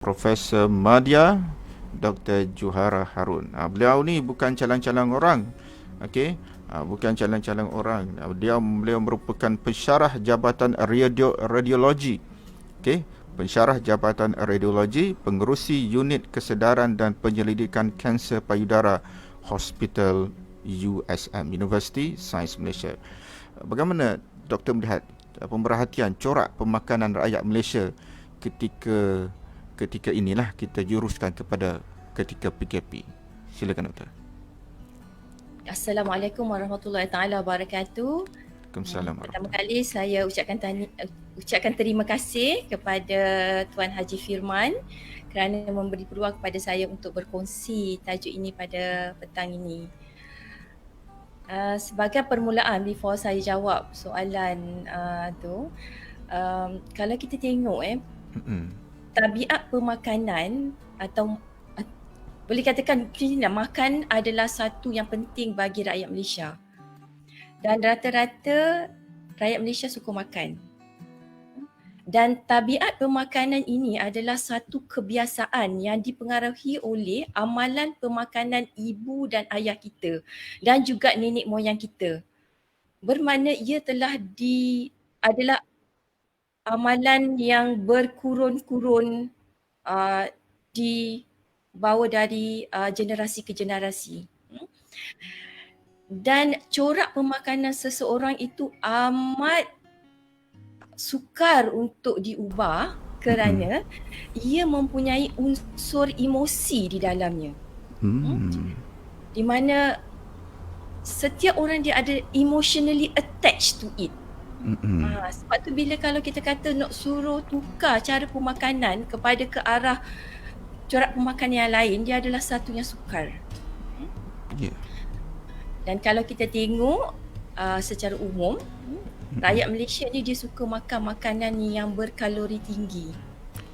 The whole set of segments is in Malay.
Profesor Madya Dr. Juhara Harun. Beliau ni bukan calang-calang orang. Okey. Bukan calang-calang orang. Beliau merupakan pensyarah Jabatan Radiologi. Okey. Pensyarah Jabatan Radiologi, pengerusi Unit Kesedaran dan Penyelidikan Kanser Payudara Hospital USM, University Sains Malaysia. Bagaimana doktor melihat pemerhatian corak pemakanan rakyat Malaysia ketika inilah kita juruskan kepada ketika PKP. Silakan doktor. Assalamualaikum warahmatullahi taala wabarakatuh. Waalaikumsalam. Pertama kali saya ucapkan terima kasih kepada Tuan Haji Firman kerana memberi peluang kepada saya untuk berkongsi tajuk ini pada petang ini. Sebagai permulaan, before saya jawab soalan tu, kalau kita tengok tabiat pemakanan atau boleh katakan makan adalah satu yang penting bagi rakyat Malaysia. Dan rata-rata rakyat Malaysia suka makan. Dan tabiat pemakanan ini adalah satu kebiasaan yang dipengaruhi oleh amalan pemakanan ibu dan ayah kita dan juga nenek moyang kita. Bermakna ia adalah amalan yang berkurun-kurun dibawa dari generasi ke generasi. Dan corak pemakanan seseorang itu amat sukar untuk diubah kerana ia mempunyai unsur emosi di dalamnya. Di mana setiap orang dia ada emotionally attached to it. Sebab tu bila kalau kita kata nak suruh tukar cara pemakanan kepada ke arah corak pemakanan yang lain, dia adalah satu yang sukar. Dan kalau kita tengok secara umum, rakyat Malaysia ni dia suka makan makanan yang berkalori tinggi.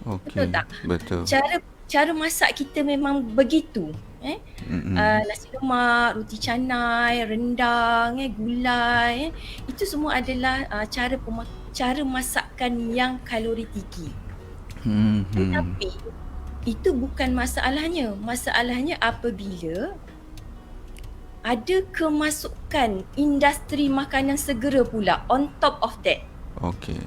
Betul tak? Betul. Cara masak kita memang begitu. Nasi lemak, roti canai, rendang, gulai, itu semua adalah cara masakan yang kalori tinggi. Tetapi itu bukan masalahnya. Masalahnya apabila ada kemasukan industri makanan segera pula on top of that. Okey.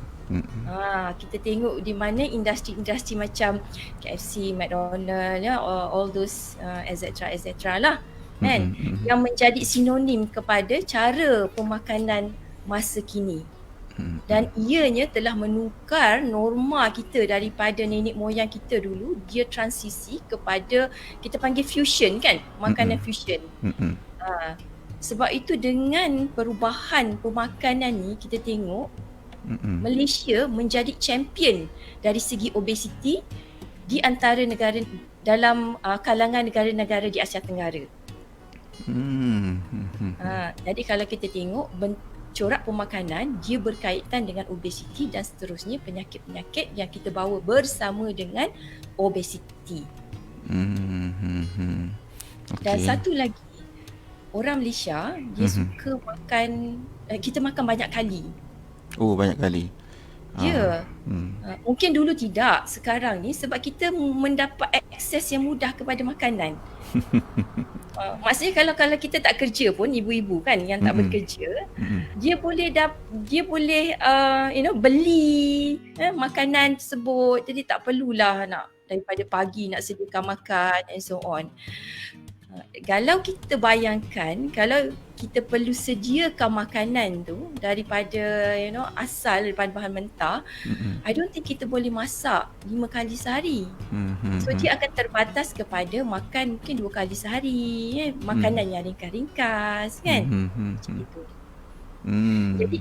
Kita tengok di mana industri-industri macam KFC, McDonald, all those etc lah, kan, yang menjadi sinonim kepada cara pemakanan masa kini. Dan ianya telah menukar norma kita daripada nenek moyang kita dulu. Dia transisi kepada kita panggil fusion, kan, makanan fusion. Sebab itu dengan perubahan pemakanan ni kita tengok Malaysia menjadi champion dari segi obesiti di antara negara dalam kalangan negara-negara di Asia Tenggara. Jadi kalau kita tengok corak pemakanan, dia berkaitan dengan obesiti dan seterusnya penyakit-penyakit yang kita bawa bersama dengan obesiti. Dan satu lagi, orang Malaysia dia suka makan, kita makan banyak kali. Banyak kali. Ya. Mungkin dulu tidak, sekarang ni sebab kita mendapat akses yang mudah kepada makanan. Maksudnya kalau kita tak kerja pun, ibu-ibu kan yang tak bekerja, dia boleh beli makanan tersebut. Jadi tak perlulah nak daripada pagi nak sediakan makan and so on. Kalau kita bayangkan, kalau kita perlu sediakan makanan tu daripada asal daripada bahan mentah, I don't think kita boleh masak 5 kali sehari. So dia akan terbatas kepada makan mungkin 2 kali sehari, makanan yang ringkas-ringkas, kan, macam itu. Jadi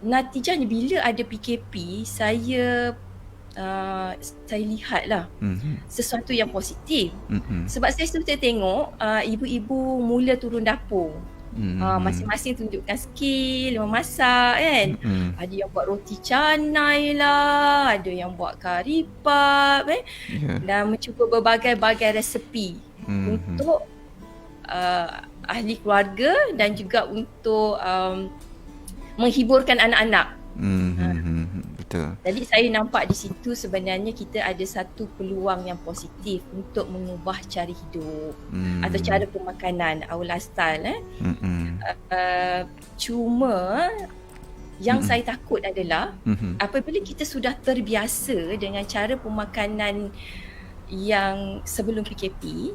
natijahnya bila ada PKP, saya lihatlah sesuatu yang positif. Sebab saya suka tengok ibu-ibu mula turun dapur. Masing-masing tunjukkan skill memasak, kan. Ada yang buat roti canai lah, ada yang buat kari pap, dan mencuba berbagai-bagai resepi untuk ahli keluarga dan juga untuk menghiburkan anak-anak. betul. Jadi saya nampak di situ sebenarnya kita ada satu peluang yang positif untuk mengubah cara hidup atau cara pemakanan, our lifestyle. Cuma yang saya takut adalah apabila kita sudah terbiasa dengan cara pemakanan yang sebelum PKP,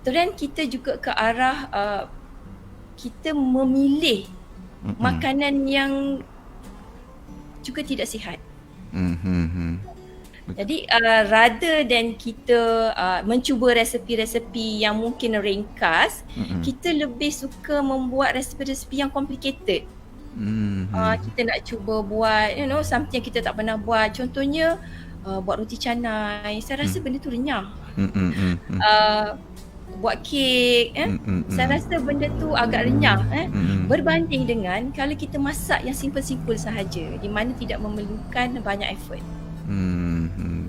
trend kita juga ke arah kita memilih makanan yang juga tidak sihat. Jadi rather than kita mencuba resepi-resepi yang mungkin ringkas, kita lebih suka membuat resepi-resepi yang complicated. Kita nak cuba buat something yang kita tak pernah buat. Contohnya buat roti canai. Saya rasa benda tu renyah. Buat kek, saya rasa benda tu agak renyah. Berbanding dengan kalau kita masak yang simple-simple sahaja, di mana tidak memerlukan banyak effort.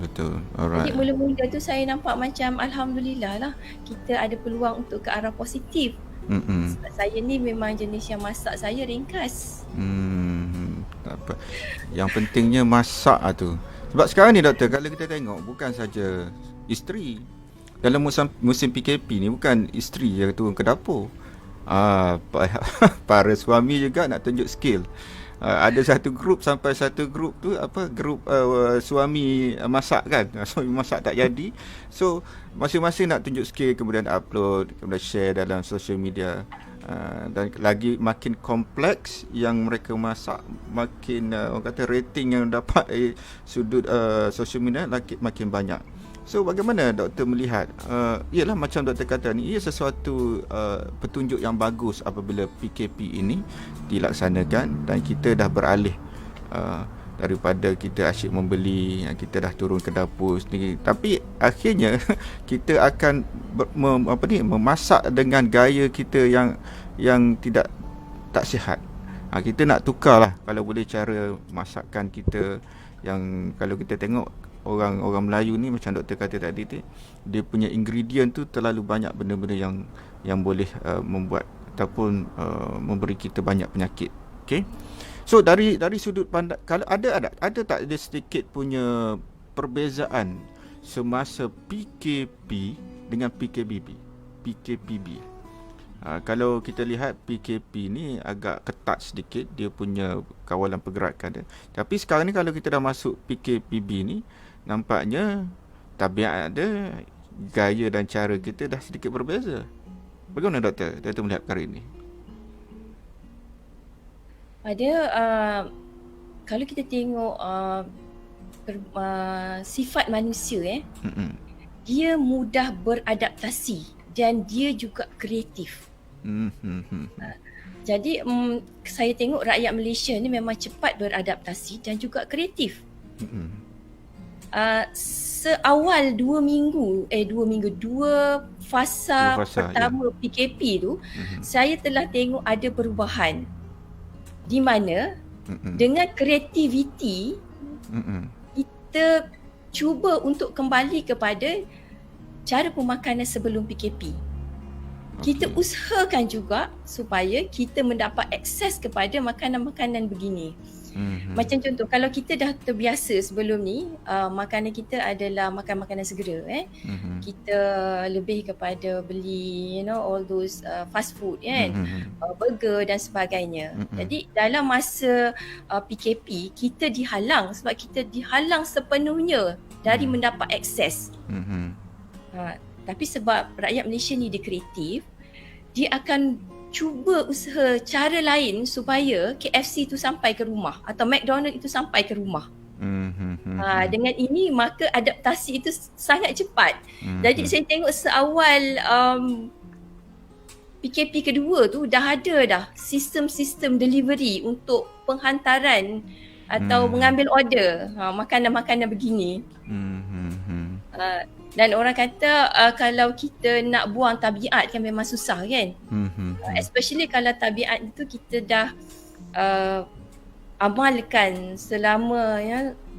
Betul. Jadi Alright. mula-mula tu saya nampak macam alhamdulillah lah kita ada peluang untuk ke arah positif. Sebab saya ni memang jenis yang masak saya ringkas. Tak apa. Yang pentingnya masak tu. Sebab sekarang ni doktor, kalau kita tengok bukan saja isteri. Dalam musim PKP ni bukan isteri je turun ke dapur. Para suami juga nak tunjuk skill. Ada satu grup sampai satu grup tu grup suami masak kan. Suami masak tak jadi. So masing-masing nak tunjuk skill, kemudian upload, kemudian share dalam social media. Dan lagi makin kompleks yang mereka masak, makin orang kata rating yang dapat dari sudut social media makin banyak. So bagaimana doktor melihat ialah macam doktor kata ni, ia sesuatu petunjuk yang bagus apabila PKP ini dilaksanakan dan kita dah beralih daripada kita asyik membeli, kita dah turun ke dapur sendiri, tapi akhirnya kita akan memasak dengan gaya kita yang tak sihat. Kita nak tukarlah kalau boleh cara masakan kita yang kalau kita tengok orang Melayu ni macam doktor kata tadi tu, dia punya ingredient tu terlalu banyak benda-benda yang boleh membuat ataupun memberi kita banyak penyakit. Okey. So dari sudut pandang, kalau ada tak ada sedikit punya perbezaan semasa PKP dengan PKPB. Kalau kita lihat PKP ni agak ketat sedikit dia punya kawalan pergerakan dia. Tapi sekarang ni kalau kita dah masuk PKPB ni, nampaknya tabiat ada, gaya dan cara kita dah sedikit berbeza. Bagaimana doktor melihat perkara ini? Kalau kita tengok sifat manusia dia mudah beradaptasi dan dia juga kreatif. Jadi saya tengok rakyat Malaysia ni memang cepat beradaptasi dan juga kreatif. Seawal 2 fasa pertama PKP tu, saya telah tengok ada perubahan di mana dengan kreativiti kita cuba untuk kembali kepada cara pemakanan sebelum PKP. Kita usahakan juga supaya kita mendapat akses kepada makanan-makanan begini. Macam contoh, kalau kita dah terbiasa sebelum ni makanan kita adalah makanan segera, kita lebih kepada beli all those fast food kan, burger dan sebagainya. Jadi dalam masa PKP kita dihalang sebab kita dihalang sepenuhnya dari mendapat akses. Tapi sebab rakyat Malaysia ni dia kreatif, dia akan cuba usaha cara lain supaya KFC tu sampai ke rumah atau McDonald itu sampai ke rumah. Dengan ini maka adaptasi itu sangat cepat. Jadi saya tengok seawal PKP kedua tu dah ada sistem-sistem delivery untuk penghantaran atau mengambil order makanan-makanan begini. Dan orang kata kalau kita nak buang tabiat kan memang susah kan. Especially kalau tabiat itu kita dah amalkan selama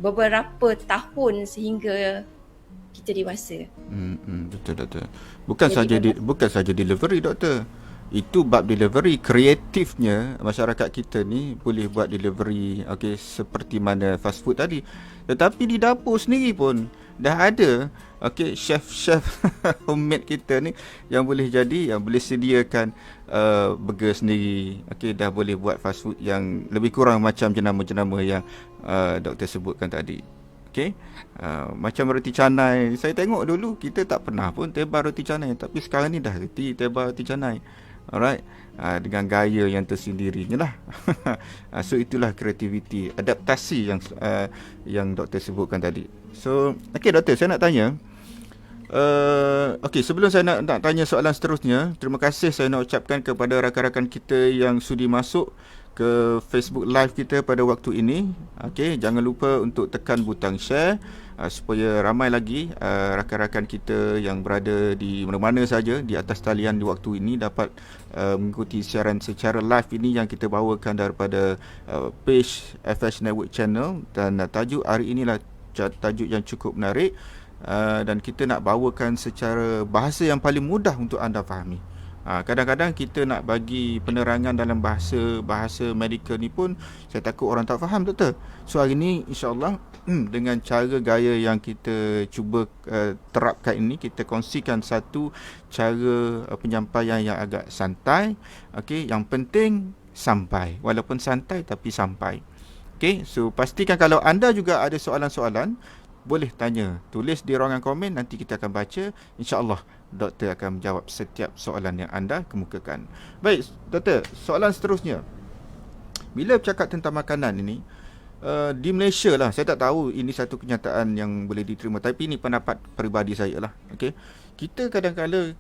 beberapa tahun sehingga kita dewasa. Betul doktor. Bukan saja delivery doktor. Itu bab delivery. Kreatifnya masyarakat kita ni boleh buat delivery, okey, seperti mana fast food tadi. Tetapi di dapur sendiri pun dah ada, okey, chef-chef homemade kita ni yang boleh jadi, yang boleh sediakan burger sendiri. Okey, dah boleh buat fast food yang lebih kurang macam jenama-jenama yang doktor sebutkan tadi. Okey, macam roti canai. Saya tengok dulu kita tak pernah pun tebal roti canai, tapi sekarang ni dah reti tebal roti canai. Alright, dengan gaya yang tersendirinya lah. So itulah kreativiti, adaptasi yang doktor sebutkan tadi. So, okey doktor, saya nak tanya. Okey, sebelum saya nak tanya soalan seterusnya, terima kasih saya nak ucapkan kepada rakan-rakan kita yang sudi masuk ke Facebook Live kita pada waktu ini. Okey, jangan lupa untuk tekan butang share supaya ramai lagi rakan-rakan kita yang berada di mana-mana saja di atas talian di waktu ini dapat mengikuti siaran secara live ini yang kita bawakan daripada page FS Network Channel. Dan tajuk hari inilah tajuk yang cukup menarik, dan kita nak bawakan secara bahasa yang paling mudah untuk anda fahami. Kadang-kadang kita nak bagi penerangan dalam bahasa medical ni pun saya takut orang tak faham, doktor. So hari ni insya-Allah dengan cara gaya yang kita cuba terapkan ini, kita kongsikan satu cara penyampaian yang agak santai. Okey, yang penting sampai. Walaupun santai tapi sampai. Okey, so pastikan kalau anda juga ada soalan-soalan, boleh tanya, tulis di ruangan komen, nanti kita akan baca. InsyaAllah doktor akan menjawab setiap soalan yang anda kemukakan. Baik, doktor, soalan seterusnya. Bila bercakap tentang makanan ini, di Malaysia lah, saya tak tahu ini satu kenyataan yang boleh diterima, tapi ini pendapat peribadi saya lah. Okay? Kita kadang-kadang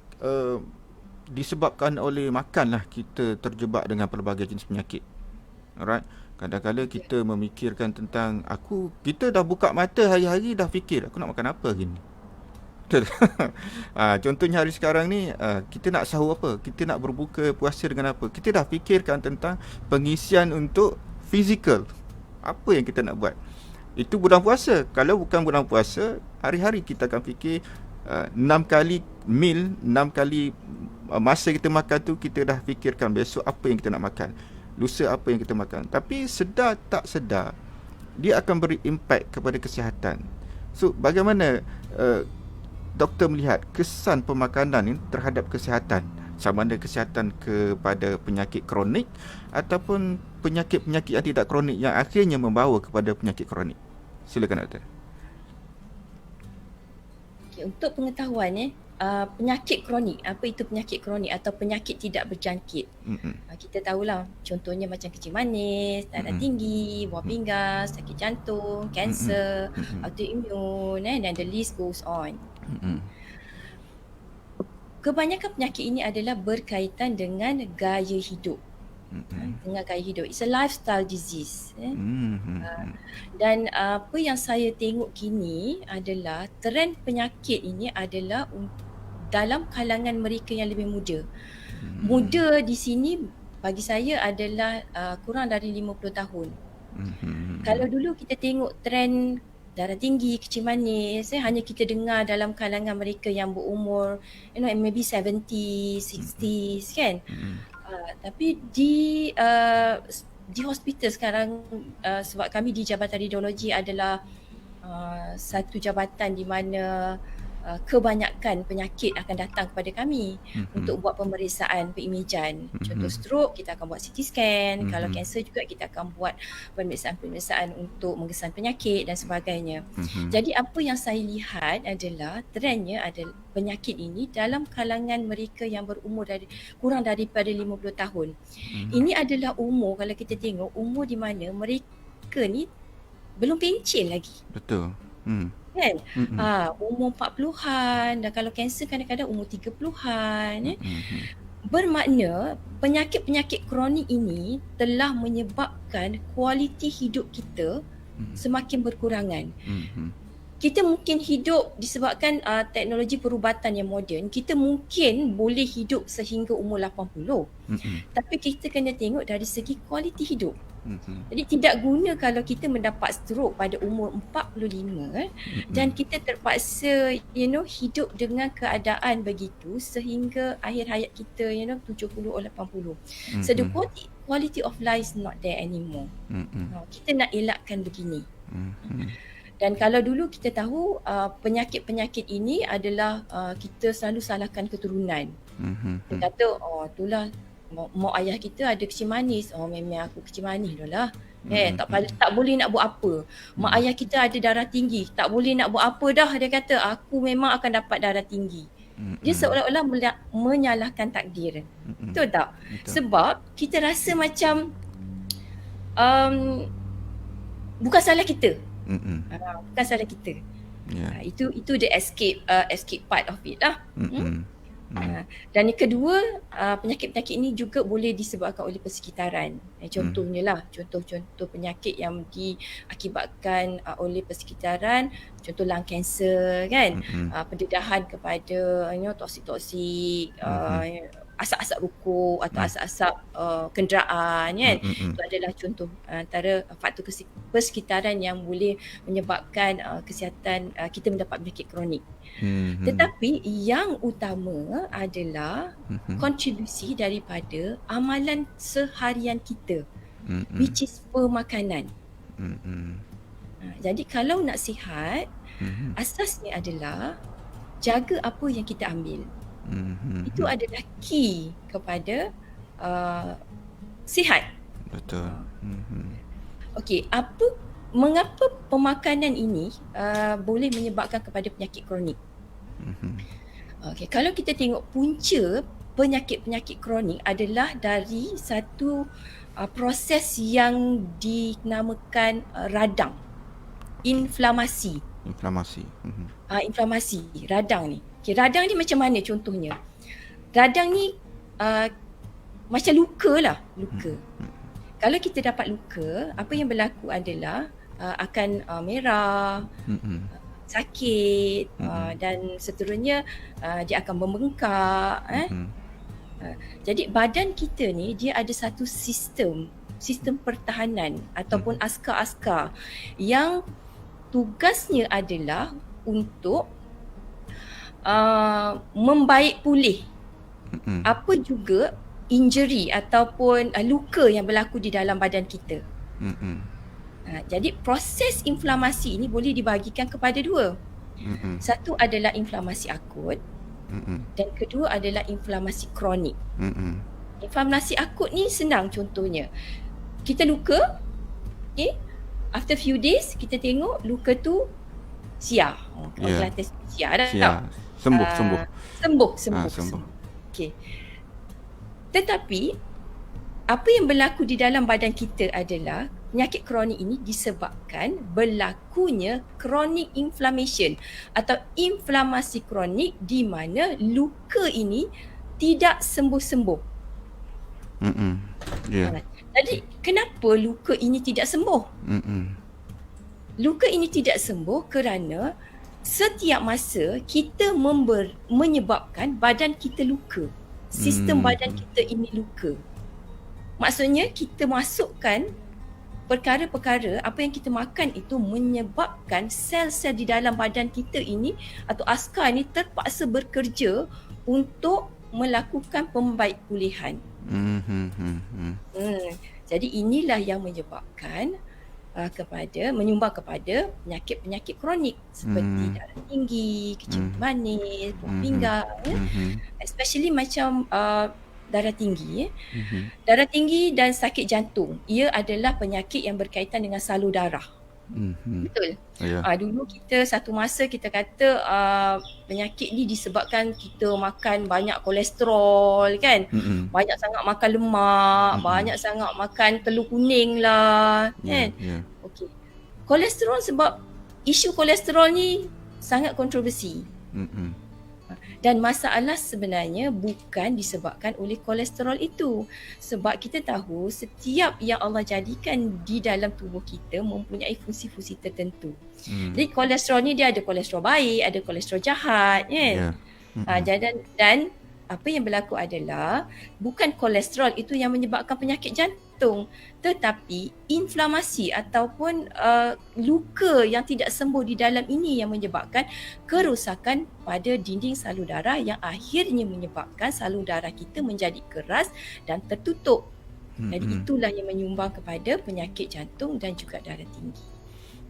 disebabkan oleh makan lah, kita terjebak dengan pelbagai jenis penyakit. Alright. Kadang-kadang kita memikirkan tentang kita dah buka mata hari-hari dah fikir aku nak makan apa hari ni. Contohnya hari sekarang ni, kita nak sahur apa, kita nak berbuka puasa dengan apa, kita dah fikirkan tentang pengisian untuk fizikal. Apa yang kita nak buat. Itu bulan puasa. Kalau bukan bulan puasa, hari-hari kita akan fikir 6 kali meal, 6 kali masa kita makan tu, kita dah fikirkan besok apa yang kita nak makan, lusa apa yang kita makan. Tapi sedar tak sedar, dia akan beri impak kepada kesihatan. So bagaimana doktor melihat kesan pemakanan ini terhadap kesihatan, sama ada kesihatan kepada penyakit kronik ataupun penyakit-penyakit yang tidak kronik yang akhirnya membawa kepada penyakit kronik? Silakan doktor. Okay, untuk pengetahuan penyakit kronik, apa itu penyakit kronik atau penyakit tidak berjangkit? Kita tahulah, contohnya macam kencing manis, darah tinggi, buah pinggang, sakit jantung, kanser, autoimun, dan the list goes on. Kebanyakan penyakit ini adalah berkaitan dengan gaya hidup. Dengan gaya hidup. It's a lifestyle disease. Dan apa yang saya tengok kini adalah trend penyakit ini adalah dalam kalangan mereka yang lebih muda. Muda di sini bagi saya adalah kurang dari 50 tahun. Kalau dulu kita tengok trend darah tinggi, kencing manis, hanya kita dengar dalam kalangan mereka yang berumur maybe 70s, 60s kan. Tapi di hospital sekarang, sebab kami di Jabatan Radiologi adalah satu jabatan di mana kebanyakan penyakit akan datang kepada kami untuk buat pemeriksaan pengimejan. Contoh stroke, kita akan buat CT scan. Kalau kanser juga kita akan buat pemeriksaan-pemeriksaan untuk mengesan penyakit dan sebagainya. Jadi apa yang saya lihat adalah trendnya adalah penyakit ini dalam kalangan mereka yang berumur kurang daripada 50 tahun. Ini adalah umur, kalau kita tengok umur di mana mereka ni belum pencen lagi. Betul. Kan? Umur 40-an, dan kalau kanser kadang-kadang umur 30-an. Bermakna penyakit-penyakit kronik ini telah menyebabkan kualiti hidup kita semakin berkurangan. Kita mungkin hidup disebabkan teknologi perubatan yang moden, kita mungkin boleh hidup sehingga umur 80. Tapi kita kena tengok dari segi kualiti hidup. Jadi tidak guna kalau kita mendapat stroke pada umur 45 dan kita terpaksa hidup dengan keadaan begitu sehingga akhir hayat kita 70 atau 80. So the quality of life is not there anymore. Kita nak elakkan begini. Dan kalau dulu kita tahu penyakit-penyakit ini adalah kita selalu salahkan keturunan. Kita kata itulah mak ayah kita ada kecil manis. Memang aku kecil manis dah lah. Tak boleh nak buat apa. Mak ayah kita ada darah tinggi. Tak boleh nak buat apa dah. Dia kata aku memang akan dapat darah tinggi. Dia seolah-olah menyalahkan takdir. Betul tak? Sebab kita rasa macam bukan salah kita. Bukan salah kita. Itu the escape part of it lah. Dan yang kedua, penyakit-penyakit ini juga boleh disebabkan oleh persekitaran. Contohnya lah, contoh penyakit yang diakibatkan oleh persekitaran, contoh lung cancer kan, pendedahan kepada toksik-toksik, asap-asap rokok atau asap-asap kenderaan kan. Itu adalah contoh antara faktor persekitaran yang boleh menyebabkan kesihatan kita mendapat penyakit kronik. Tetapi yang utama adalah kontribusi daripada amalan seharian kita, which is pemakanan. Jadi kalau nak sihat, asasnya adalah jaga apa yang kita ambil. Itu adalah key kepada sihat. Betul. Okey, mengapa pemakanan ini boleh menyebabkan kepada penyakit kronik? Okey, kalau kita tengok punca penyakit-penyakit kronik adalah dari satu proses yang dinamakan radang, inflamasi. Inflamasi radang ni. Okay, radang ni macam mana contohnya? Radang ni macam luka lah, luka. Kalau kita dapat luka, apa yang berlaku adalah akan merah, sakit dan seterusnya, dia akan membengkak. Jadi badan kita ni dia ada satu sistem pertahanan ataupun askar-askar yang tugasnya adalah untuk membaik pulih apa juga injury ataupun luka yang berlaku di dalam badan kita. Jadi proses inflamasi ini boleh dibahagikan kepada dua. Satu adalah inflamasi akut dan kedua adalah inflamasi kronik. Inflamasi akut ni senang contohnya. Kita luka, okay? After few days kita tengok luka tu siar. Siar dah. Sembuh. Okay. Tetapi apa yang berlaku di dalam badan kita adalah penyakit kronik ini disebabkan berlakunya chronic inflammation atau inflamasi kronik di mana luka ini tidak sembuh-sembuh. Jadi kenapa luka ini tidak sembuh? Luka ini tidak sembuh kerana setiap masa kita menyebabkan badan kita luka. Sistem badan kita ini luka. Maksudnya kita masukkan perkara-perkara apa yang kita makan itu menyebabkan sel-sel di dalam badan kita ini atau askar ini terpaksa bekerja untuk melakukan pembaik pulihan. Jadi inilah yang menyebabkan menyumbang kepada penyakit-penyakit kronik seperti darah tinggi, kecil manis, buah pinggang, especially macam darah tinggi. Darah tinggi dan sakit jantung, ia adalah penyakit yang berkaitan dengan salur darah. Betul. Dulu kita satu masa kita kata penyakit ni disebabkan kita makan banyak kolesterol kan. Banyak sangat makan lemak, banyak sangat makan telur kuning lah kan. Okey. Kolesterol, sebab isu kolesterol ni sangat kontroversi. Dan masalah sebenarnya bukan disebabkan oleh kolesterol itu. Sebab kita tahu setiap yang Allah jadikan di dalam tubuh kita mempunyai fungsi-fungsi tertentu. Jadi kolesterol ni dia ada kolesterol baik, ada kolesterol jahat kan. Dan apa yang berlaku adalah bukan kolesterol itu yang menyebabkan penyakit jantung. Tetapi inflamasi ataupun luka yang tidak sembuh di dalam ini yang menyebabkan kerosakan pada dinding salur darah yang akhirnya menyebabkan salur darah kita menjadi keras dan tertutup. Jadi itulah yang menyumbang kepada penyakit jantung dan juga darah tinggi.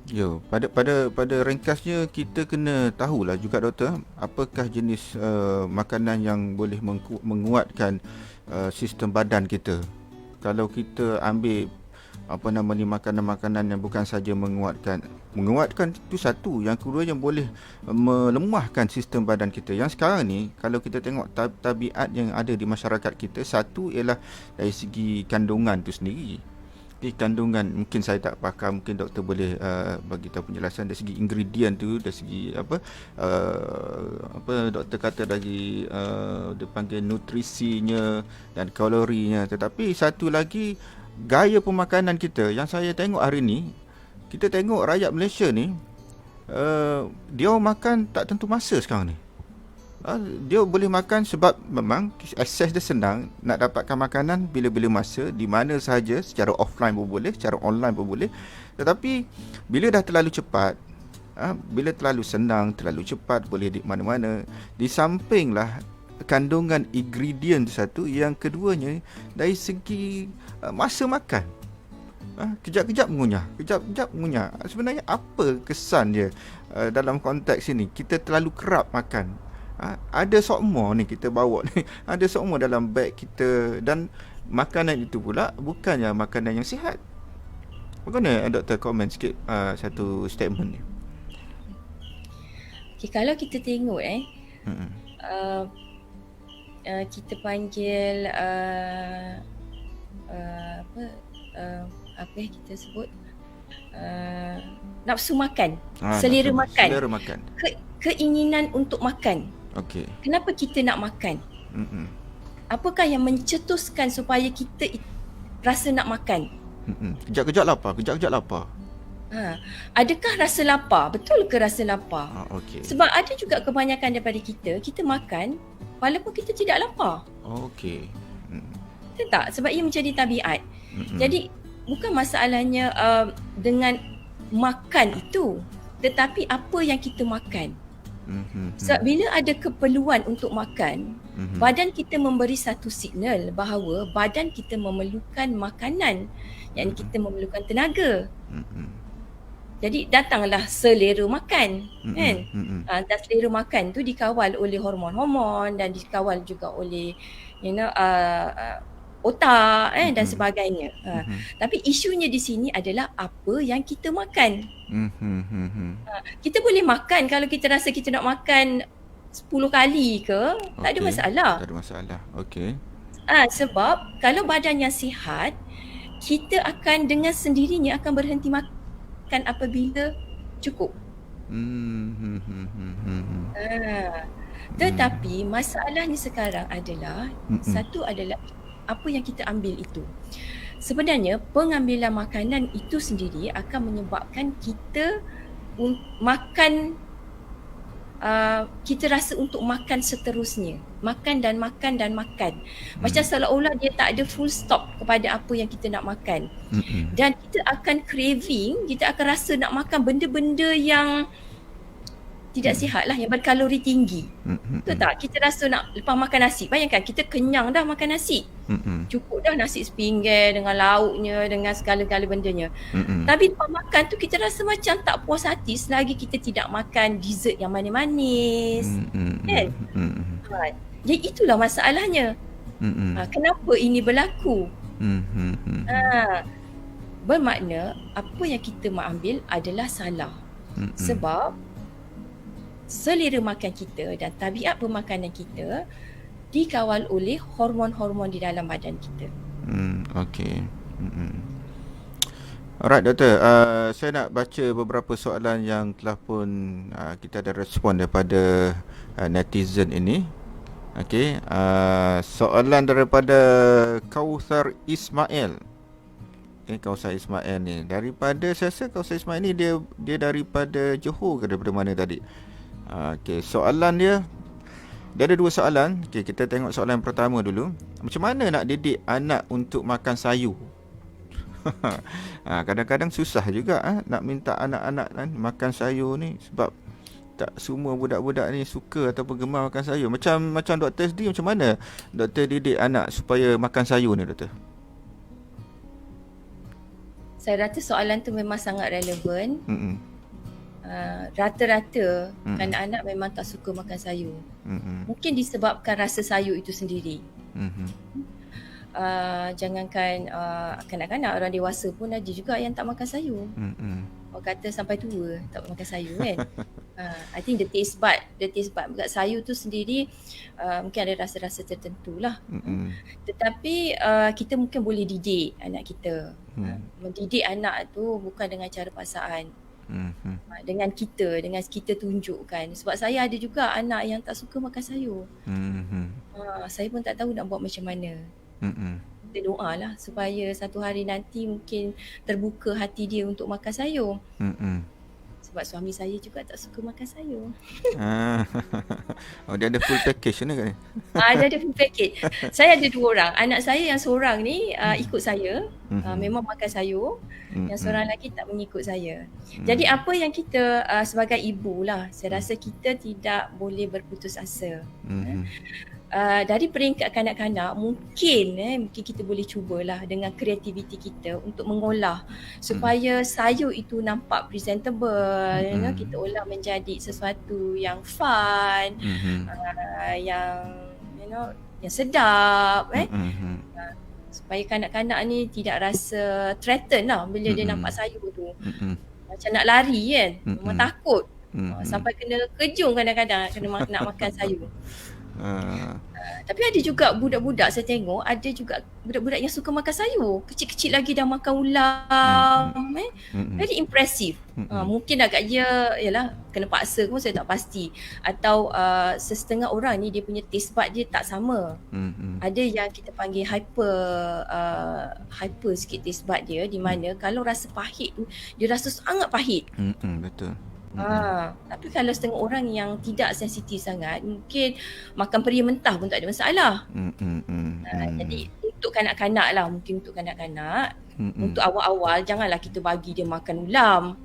Yo, pada ringkasnya kita kena tahulah juga doktor, apakah jenis makanan yang boleh menguatkan sistem badan kita. Kalau kita ambil makanan-makanan yang bukan saja menguatkan itu satu, yang kedua yang boleh melemahkan sistem badan kita. Yang sekarang ni kalau kita tengok tabiat yang ada di masyarakat kita, satu ialah dari segi kandungan tu sendiri. Kandungan mungkin saya tak pakar, mungkin doktor boleh bagi tahu penjelasan dari segi ingredient tu, dari segi doktor kata dari dia panggil nutrisinya dan kalorinya. Tetapi satu lagi gaya pemakanan kita yang saya tengok hari ni, kita tengok rakyat Malaysia ni dia makan tak tentu masa sekarang ni. Dia boleh makan sebab memang akses dia senang, nak dapatkan makanan bila-bila masa, di mana sahaja, secara offline pun boleh, secara online pun boleh. Tetapi bila dah terlalu cepat, bila terlalu senang, terlalu cepat, boleh di mana-mana, di sampinglah kandungan ingredient satu, yang keduanya dari segi masa makan. Kejap-kejap mengunyah. Sebenarnya apa kesan dia dalam konteks ini? Kita terlalu kerap makan. Ada sokmo ni kita bawa ni, ada sokmo dalam beg kita, dan makanan itu pula bukannya makanan yang sihat. Bagaimana doktor komen sikit satu statement ni? Okay, kalau kita tengok kita panggil apa yang kita sebut nafsu makan, selera makan. Keinginan untuk makan. Okey. Kenapa kita nak makan? Apakah yang mencetuskan supaya kita rasa nak makan? Kejap-kejap lapar. Adakah rasa lapar? Betul ke rasa lapar? Okay. Sebab ada juga kebanyakan daripada kita makan walaupun kita tidak lapar. Okey. Betul tak? Sebab ia menjadi tabiat. Jadi bukan masalahnya dengan makan itu, tetapi apa yang kita makan. Sebab bila ada keperluan untuk makan, badan kita memberi satu signal bahawa badan kita memerlukan makanan, yang kita memerlukan tenaga. Jadi datanglah selera makan, kan? Dan selera makan tu dikawal oleh hormon-hormon dan dikawal juga oleh otak dan sebagainya. Tapi isunya di sini adalah apa yang kita makan. Kita boleh makan kalau kita rasa kita nak makan 10 kali ke, tak ada masalah. Tak ada masalah. Okey. Sebab kalau badan yang sihat, kita akan dengan sendirinya akan berhenti makan apabila cukup. Tetapi masalahnya sekarang adalah satu adalah apa yang kita ambil itu. Sebenarnya pengambilan makanan itu sendiri akan menyebabkan kita makan, kita rasa untuk makan seterusnya. Makan. Macam seolah-olah dia tak ada full stop kepada apa yang kita nak makan. Dan kita akan craving, kita akan rasa nak makan benda-benda yang tidak sihat lah, yang berkalori tinggi. Betul tak? Kita rasa nak lepas makan nasi, bayangkan kita kenyang dah makan nasi. Cukup dah nasi sepinggan dengan lauknya, dengan segala-gala bendanya. Tapi lepas makan tu kita rasa macam tak puas hati selagi kita tidak makan dessert yang manis-manis. Kan? Jadi itulah masalahnya. Kenapa ini berlaku? Bermakna apa yang kita ambil adalah salah. Sebab selera makan kita dan tabiat pemakanan kita dikawal oleh hormon-hormon di dalam badan kita. Okey. Alright doktor, saya nak baca beberapa soalan yang telah pun kita ada respon daripada netizen ini. Okey, soalan daripada Kauthar Ismail. Kauthar Ismail ni daripada, saya rasa Kauthar Ismail ni dia daripada Johor ke daripada mana tadi? Okey, soalan dia ada dua soalan. Okey, kita tengok soalan pertama dulu. Macam mana nak didik anak untuk makan sayur? Kadang-kadang susah juga nak minta anak-anak kan makan sayur ni, sebab tak semua budak-budak ni suka ataupun gemar makan sayur. Macam Dr. SD, macam mana doktor didik anak supaya makan sayur ni, doktor? Saya rasa soalan tu memang sangat relevan. Mm-mm. Rata-rata Mm-mm. anak-anak memang tak suka makan sayur. Mm-mm. Mungkin disebabkan rasa sayur itu sendiri. Mm-mm. Jangankan kanak-kanak, orang dewasa pun ada juga yang tak makan sayur. Mm-mm. Orang kata sampai tua tak makan sayur kan. I think the taste bud dekat sayur tu sendiri mungkin ada rasa-rasa tertentu lah. Mm-mm. Tetapi kita mungkin boleh didik anak kita. Mendidik anak tu bukan dengan cara paksaan. Mm-hmm. Dengan kita tunjukkan. Sebab saya ada juga anak yang tak suka makan sayur. Mm-hmm. Saya pun tak tahu nak buat macam mana. Mm-mm. Kita doa lah supaya satu hari nanti mungkin terbuka hati dia untuk makan sayur. Mm-mm. Sebab suami saya juga tak suka makan sayur. Oh, dia ada full package ni kan? Dia ada full package. Saya ada 2 orang. Anak saya yang seorang ni ikut saya. Memang makan sayur. Yang seorang lagi tak mengikut saya. Jadi apa yang kita sebagai ibu lah, saya rasa kita tidak boleh berputus asa. Dari peringkat kanak-kanak mungkin kita boleh cubalah dengan kreativiti kita untuk mengolah supaya sayur itu nampak presentable, kita olah menjadi sesuatu yang fun, yang yang sedap, supaya kanak-kanak ni tidak rasa threaten lah bila dia nampak sayur tu. Macam nak lari kan, memang takut. Sampai kena kejung kadang-kadang nak makan sayur. Tapi ada juga budak-budak, saya tengok ada juga budak-budak yang suka makan sayur. Kecil-kecil lagi dah makan ulam. Very impressive. Mungkin agak yalah kena paksa pun saya tak pasti. Atau setengah orang ni dia punya taste bud dia tak sama. Ada yang kita panggil hyper sikit taste bud dia, di mana kalau rasa pahit tu dia rasa sangat pahit. Betul. Tapi kalau setengah orang yang tidak sensitif sangat, mungkin makan peri mentah pun tak ada masalah. Jadi untuk kanak-kanak lah, mungkin untuk kanak-kanak, untuk awal-awal janganlah kita bagi dia makan ulam.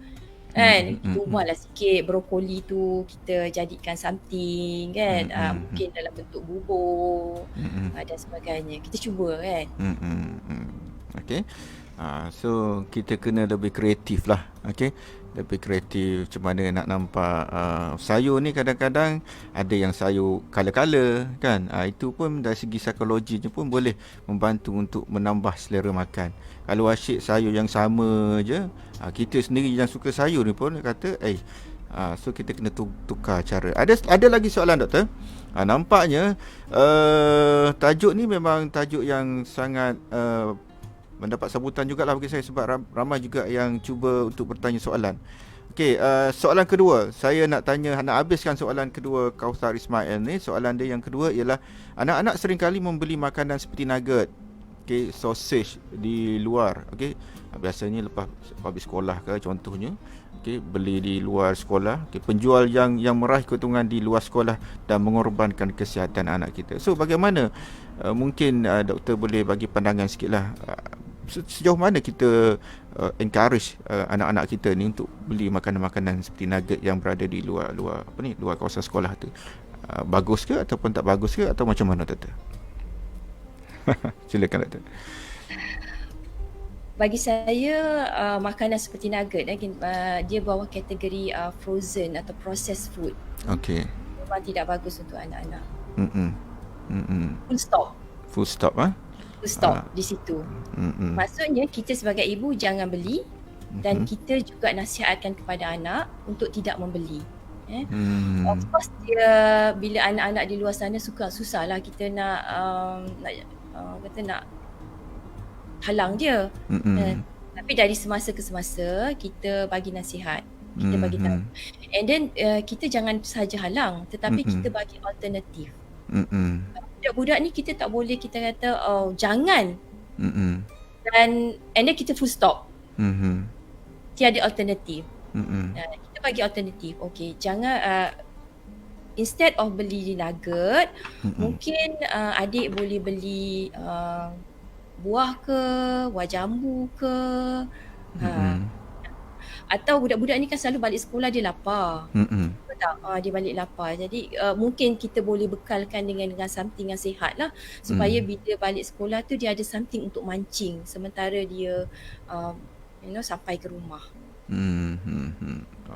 Kan? Kita ubahlah sikit brokoli tu, kita jadikan something kan. Mungkin dalam bentuk bubur dan sebagainya. Kita cuba kan. Okay. So kita kena lebih kreatif lah. Okay. Lebih kreatif macam mana nak nampak sayur ni. Kadang-kadang ada yang sayur color-color kan. Itu pun dari segi psikologinya pun boleh membantu untuk menambah selera makan. Kalau asyik sayur yang sama je, kita sendiri yang suka sayur ni pun kata so kita kena tukar cara. Ada lagi soalan, doktor? Nampaknya tajuk ni memang tajuk yang sangat mendapat sambutan jugalah bagi saya, sebab ramai juga yang cuba untuk bertanya soalan. Okey, soalan kedua, saya nak habiskan soalan kedua Kauthar Ismail ni. Soalan dia yang kedua ialah, anak-anak seringkali membeli makanan seperti nugget, sausage di luar. Biasanya lepas habis sekolah ke contohnya, beli di luar sekolah. Penjual yang meraih keuntungan di luar sekolah dan mengorbankan kesihatan anak kita. So bagaimana mungkin doktor boleh bagi pandangan sikitlah, sejauh mana kita encourage anak-anak kita ni untuk beli makanan-makanan seperti nugget yang berada di luar kawasan sekolah tu. Bagus ke ataupun tak bagus ke, atau macam mana, doktor? Silakan, doktor. Bagi saya makanan seperti nugget dia bawah kategori frozen atau processed food. Okey. Memang tidak bagus untuk anak-anak. Full stop. Full stop Full stop di situ. Maksudnya kita sebagai ibu jangan beli, dan kita juga nasihatkan kepada anak untuk tidak membeli. Of course dia, bila anak-anak di luar sana susahlah kita nak halang dia. Tapi dari semasa ke semasa kita bagi nasihat, kita bagi tahu. And then kita jangan sahaja halang, tetapi kita bagi alternatif. Budak-budak ni kita tak boleh kita kata jangan, and then kita full stop. Tiada alternatif. Kita bagi alternatif. Okey, jangan instead of beli nugget, mungkin adik boleh beli buah ke, buah jambu ke. Ha. Mm-mm. Atau budak-budak ni kan selalu balik sekolah dia lapar. Mm-mm. Betul tak? Dia balik lapar. Jadi mungkin kita boleh bekalkan dengan something yang sihat lah. Supaya Mm. bila balik sekolah tu dia ada something untuk mancing. Sementara dia sampai ke rumah.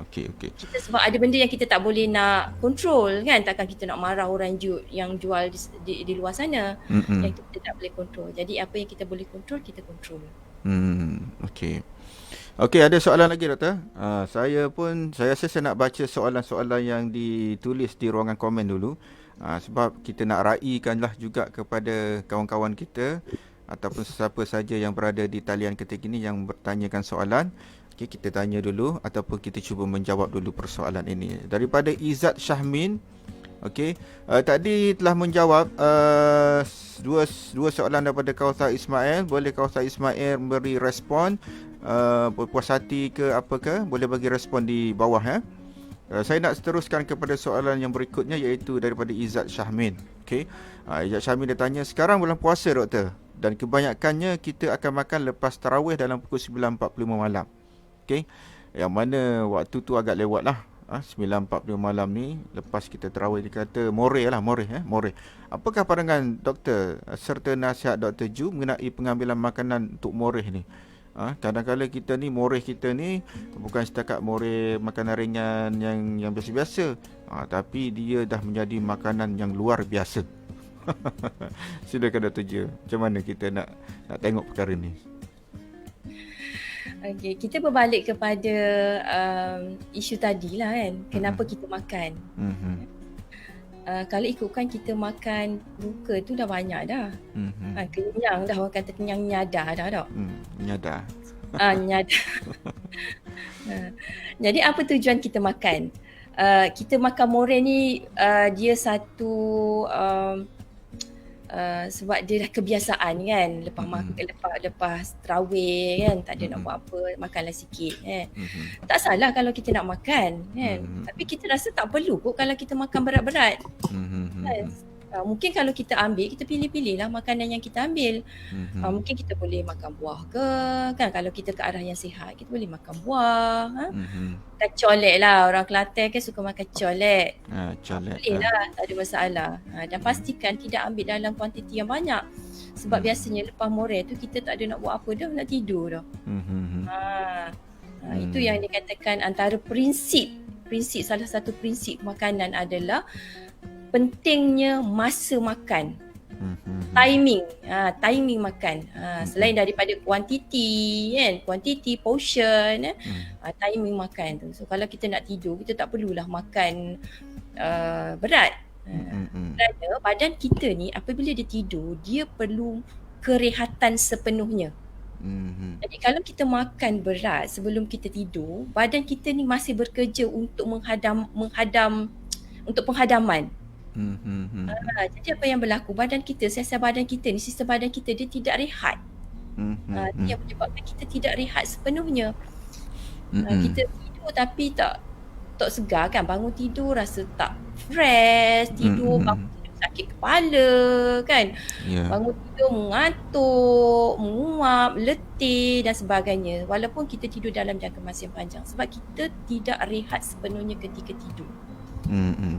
Okey. Kita sebab ada benda yang kita tak boleh nak control kan. Takkan kita nak marah orang yang jual di luar sana. Mm-mm. Yang kita tak boleh control. Jadi apa yang kita boleh control, kita control. Okey. Okey, ada soalan lagi doktor. Saya rasa saya nak baca soalan-soalan yang ditulis di ruangan komen dulu. Sebab kita nak raikanlah juga kepada kawan-kawan kita ataupun sesiapa saja yang berada di talian ketika ini yang bertanyakan soalan. Okey, kita tanya dulu ataupun kita cuba menjawab dulu persoalan ini. Daripada Izzat Syahmin. Okey, tadi telah menjawab dua soalan daripada Kauthar Ismail. Boleh Kauthar Ismail beri respon, berpuas hati ke apa ke? Boleh bagi respon di bawah ya. Saya nak teruskan kepada soalan yang berikutnya, iaitu daripada Izzat Syahmin. Okey, Izzat Syahmin dia tanya, sekarang bulan puasa doktor, dan kebanyakannya kita akan makan lepas tarawih dalam pukul 9.45 malam. Okey, yang mana waktu tu agak lewat lah. 9.45 malam ni, lepas kita tarawih, dia kata moreh. Apakah pandangan doktor serta nasihat Dr. Ju mengenai pengambilan makanan untuk moreh ni? Kadang-kadang kita ni, moreh kita ni bukan setakat moreh makanan ringan yang biasa-biasa, tapi dia dah menjadi makanan yang luar biasa. Silakan Dr. Ju, macam mana kita nak tengok perkara ni? Okay, kita berbalik kepada isu tadi lah kan. Kenapa kita makan. Kalau ikutkan kita makan buka tu dah banyak dah. Kenyang dah, orang kata kenyang nyadar dah tak? Nyadar. Nyadar. Jadi apa tujuan kita makan? Kita makan moreh ni dia satu sebab dia dah kebiasaan kan, lepas tarawih kan, tak ada nak buat apa, makanlah sikit kan. Tak salah kalau kita nak makan kan, tapi kita rasa tak perlu kot kalau kita makan berat-berat kan. Mungkin kalau kita ambil, kita pilih-pilih lah makanan yang kita ambil. Mungkin kita boleh makan buah ke kan, kalau kita ke arah yang sihat kita boleh makan buah. Makan colek lah, orang Kelantan kan suka makan colek. Boleh lah, tak ada masalah. Dan pastikan tidak ambil dalam kuantiti yang banyak. Sebab biasanya lepas moreh tu kita tak ada nak buat apa dah, nak tidur dah. Itu yang dikatakan antara prinsip, salah satu prinsip makanan adalah pentingnya masa makan. Timing makan. Selain daripada kuantiti kan, kuantiti portion, timing makan tu. So kalau kita nak tidur, kita tak perlulah makan berat. Kerana badan kita ni apabila dia tidur, dia perlu kerehatan sepenuhnya. Jadi kalau kita makan berat sebelum kita tidur, badan kita ni masih bekerja untuk untuk penghadaman. Jadi apa yang berlaku, sistem badan kita dia tidak rehat. Yang menyebabkan kita tidak rehat sepenuhnya. Kita tidur tapi tak segar kan, bangun tidur rasa tak fresh, bangun tidur sakit kepala kan, bangun tidur mengantuk, menguap, letih dan sebagainya, walaupun kita tidur dalam jangka masa yang panjang, sebab kita tidak rehat sepenuhnya ketika tidur.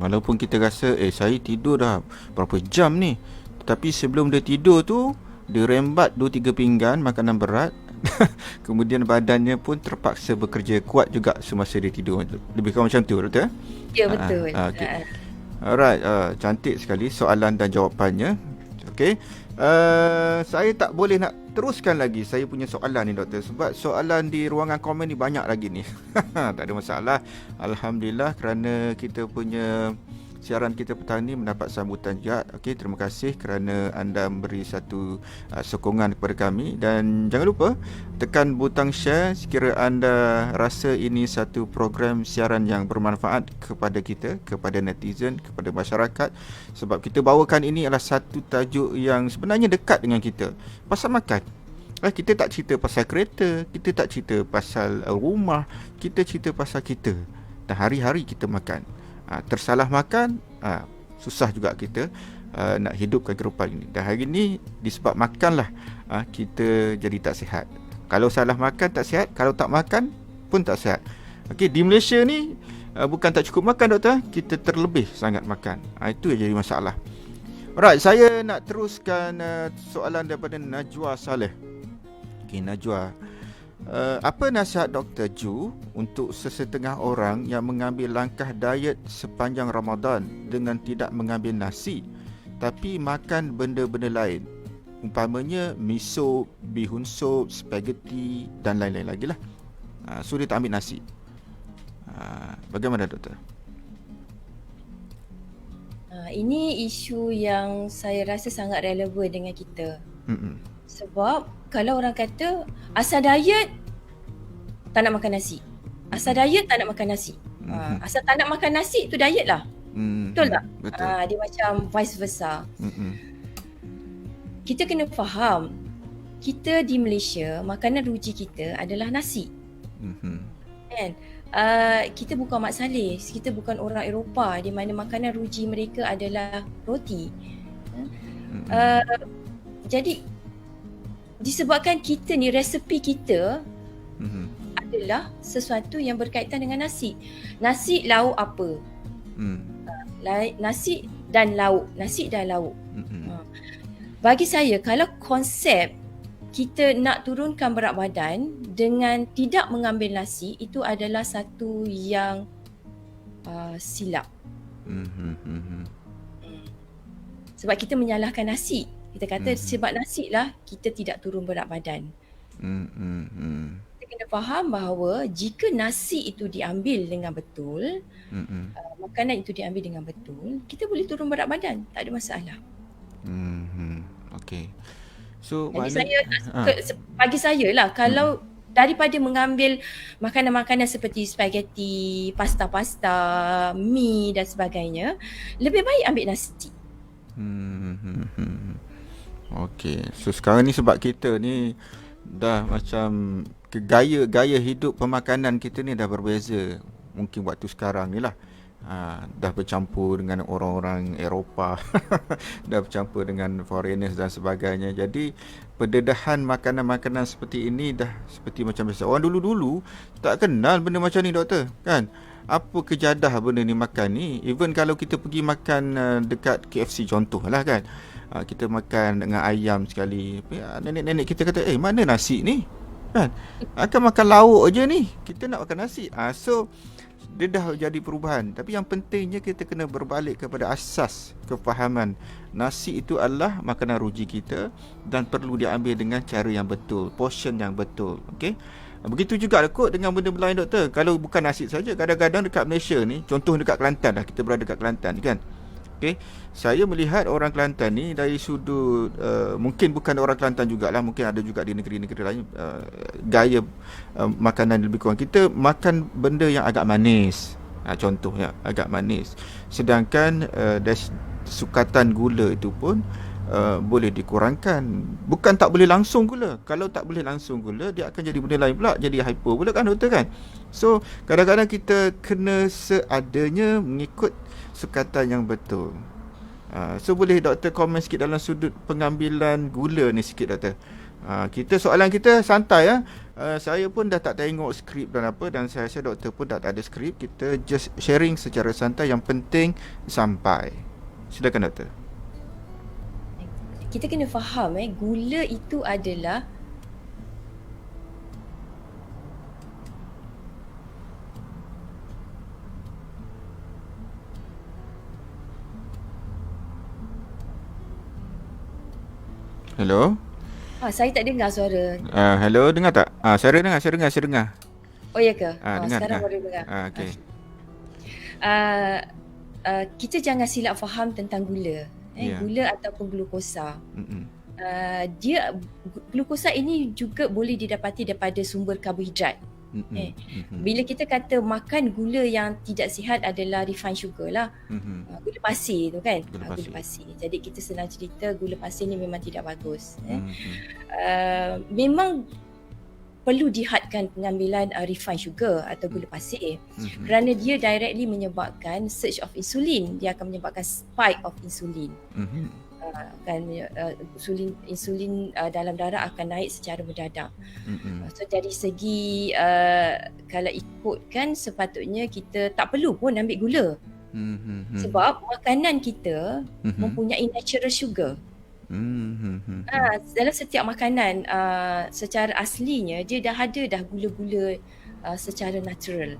Walaupun kita rasa saya tidur dah berapa jam ni, tetapi sebelum dia tidur tu dia rembat 2-3 pinggan makanan berat. Kemudian badannya pun terpaksa bekerja kuat juga semasa dia tidur. Lebih kurang macam tu, betul? Ya, betul. Okay. Alright, cantik sekali soalan dan jawapannya. Okay, saya tak boleh nak teruskan lagi saya punya soalan ni doktor, sebab soalan di ruangan komen ni banyak lagi ni. Tak ada masalah, alhamdulillah, kerana kita punya siaran kita petang ni mendapat sambutan juga. Okey, terima kasih kerana anda memberi satu sokongan kepada kami, dan jangan lupa tekan butang share sekira anda rasa ini satu program siaran yang bermanfaat kepada kita, kepada netizen, kepada masyarakat, sebab kita bawakan ini adalah satu tajuk yang sebenarnya dekat dengan kita, pasal makan. Kita tak cerita pasal kereta, kita tak cerita pasal rumah, kita cerita pasal kita, dan hari-hari kita makan. Tersalah makan, susah juga kita nak hidupkan kehidupan ini. Dan hari ini disebab makanlah kita jadi tak sihat. Kalau salah makan tak sihat, kalau tak makan pun tak sihat. Okey, di Malaysia ni bukan tak cukup makan doktor, kita terlebih sangat makan. Itu yang jadi masalah. Alright, saya nak teruskan soalan daripada Najwa Saleh. Okey, Najwa. Apa nasihat Dr. Ju untuk sesetengah orang yang mengambil langkah diet sepanjang Ramadan dengan tidak mengambil nasi tapi makan benda-benda lain? Umpamanya miso, bihun sup, spaghetti dan lain-lain lagi lah. So dia tak ambil nasi. Bagaimana doktor? Ini isu yang saya rasa sangat relevan dengan kita. Sebab kalau orang kata asal diet tak nak makan nasi. Asal diet tak nak makan nasi. Asal tak nak makan nasi tu diet lah. Betul tak? Betul. Dia macam vice versa. Kita kena faham, kita di Malaysia, makanan ruji kita adalah nasi. Kan? Kita bukan Mak Saleh, kita bukan orang Eropah di mana makanan ruji mereka adalah roti. Jadi disebabkan kita ni, resepi kita adalah sesuatu yang berkaitan dengan nasi. Nasi lauk apa? Nasi dan lauk. Nasi dan lauk. Bagi saya, kalau konsep kita nak turunkan berat badan dengan tidak mengambil nasi, itu adalah satu yang silap. Sebab kita menyalahkan nasi. Kita kata sebab nasi lah kita tidak turun berat badan. Kita kena faham bahawa jika nasi itu diambil dengan betul, makanan itu diambil dengan betul, kita boleh turun berat badan, tak ada masalah. Okey. So jadi bagi saya lah, kalau daripada mengambil makanan-makanan seperti spaghetti, pasta-pasta, mi dan sebagainya, lebih baik ambil nasi. Okey. So sekarang ni sebab kita ni dah macam gaya hidup pemakanan kita ni dah berbeza. Mungkin waktu sekarang ni lah. Dah bercampur dengan orang-orang Eropah, dah bercampur dengan foreigners dan sebagainya. Jadi pendedahan makanan-makanan seperti ini dah seperti macam biasa. Orang dulu-dulu tak kenal benda macam ni doktor, kan? Apa kejadah benda ni makan ni. Even kalau kita pergi makan dekat KFC contohlah, kan, kita makan dengan ayam sekali, nenek-nenek kita kata, mana nasi ni, kan? Akan makan lauk je ni, kita nak makan nasi. So dia dah jadi perubahan. Tapi yang pentingnya kita kena berbalik kepada asas kefahaman. Nasi itu adalah makanan ruji kita dan perlu diambil dengan cara yang betul, portion yang betul. Okey. Begitu juga kot dengan benda lain doktor. Kalau bukan nasi saja, kadang-kadang dekat Malaysia ni, contoh dekat Kelantan lah, kita berada dekat Kelantan kan. Okey, saya melihat orang Kelantan ni dari sudut mungkin bukan orang Kelantan jugalah, mungkin ada juga di negeri-negeri lain, gaya makanan lebih kurang. Kita makan benda yang agak manis, contohnya agak manis. Sedangkan dari sukatan gula itu pun boleh dikurangkan. Bukan tak boleh langsung gula. Kalau tak boleh langsung gula, dia akan jadi benda lain pula, jadi hyper pula, kan doktor, kan. So kadang-kadang kita kena seadanya mengikut sukatan yang betul. So boleh doktor komen sikit dalam sudut pengambilan gula ni sikit doktor. Kita soalan kita santai ya. Saya pun dah tak tengok skrip dan apa, dan saya rasa doktor pun dah tak ada skrip. Kita just sharing secara santai, yang penting sampai. Silakan doktor. Kita kena faham gula itu adalah Hello? saya tak dengar suara. Hello, dengar tak? Saya dengar. Oh ya ke? Dengar. Sekarang baru dengar. Okey. Kita jangan silap faham tentang gula. Gula ataupun glukosa. Dia glukosa ini juga boleh didapati daripada sumber karbohidrat. Bila kita kata makan gula yang tidak sihat adalah refined sugar lah, gula pasir tu kan, gula pasir. Jadi kita senang cerita gula pasir ni memang tidak bagus. Memang perlu dihadkan pengambilan refined sugar atau gula pasir, kerana dia directly menyebabkan surge of insulin. Dia akan menyebabkan spike of insulin. Insulin dalam darah akan naik secara mendadak. So dari segi kalau ikutkan, sepatutnya kita tak perlu pun ambil gula. Sebab makanan kita mempunyai natural sugar. Dalam setiap makanan secara aslinya dia dah ada dah gula-gula secara natural.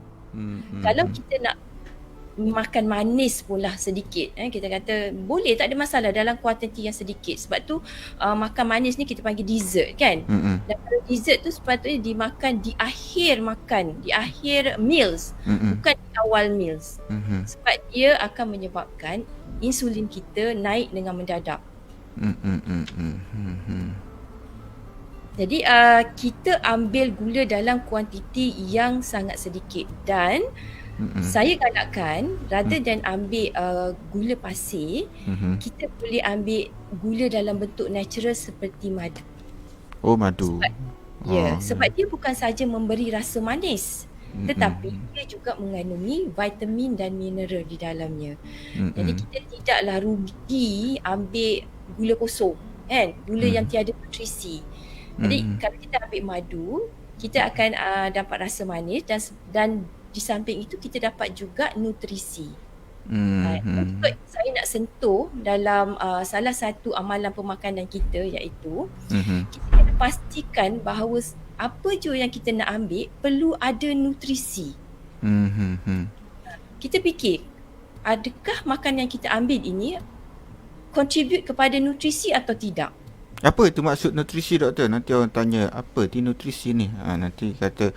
Kalau kita nak makan manis pun lah sedikit, kita kata boleh, tak ada masalah dalam kuantiti yang sedikit. Sebab tu makan manis ni kita panggil dessert kan. Dan kalau dessert tu sepatutnya dimakan di akhir makan, di akhir meals, bukan di awal meals. Sebab dia akan menyebabkan insulin kita naik dengan mendadak. Jadi kita ambil gula dalam kuantiti yang sangat sedikit. Dan saya galakkan rather than ambil gula pasir, kita boleh ambil gula dalam bentuk natural seperti madu. Oh, madu. Sebab dia bukan saja memberi rasa manis, tetapi dia juga mengandungi vitamin dan mineral di dalamnya. Jadi kita tidaklah rugi ambil gula kosong kan, gula yang tiada nutrisi. Jadi kalau kita ambil madu, kita akan dapat rasa manis dan di samping itu kita dapat juga nutrisi. Saya nak sentuh dalam salah satu amalan pemakanan kita, iaitu kita kena pastikan bahawa apa je yang kita nak ambil perlu ada nutrisi. Kita fikir, adakah makanan yang kita ambil ini contribute kepada nutrisi atau tidak? Apa itu maksud nutrisi, doktor? Nanti orang tanya apa ti nutrisi ni. Nanti kata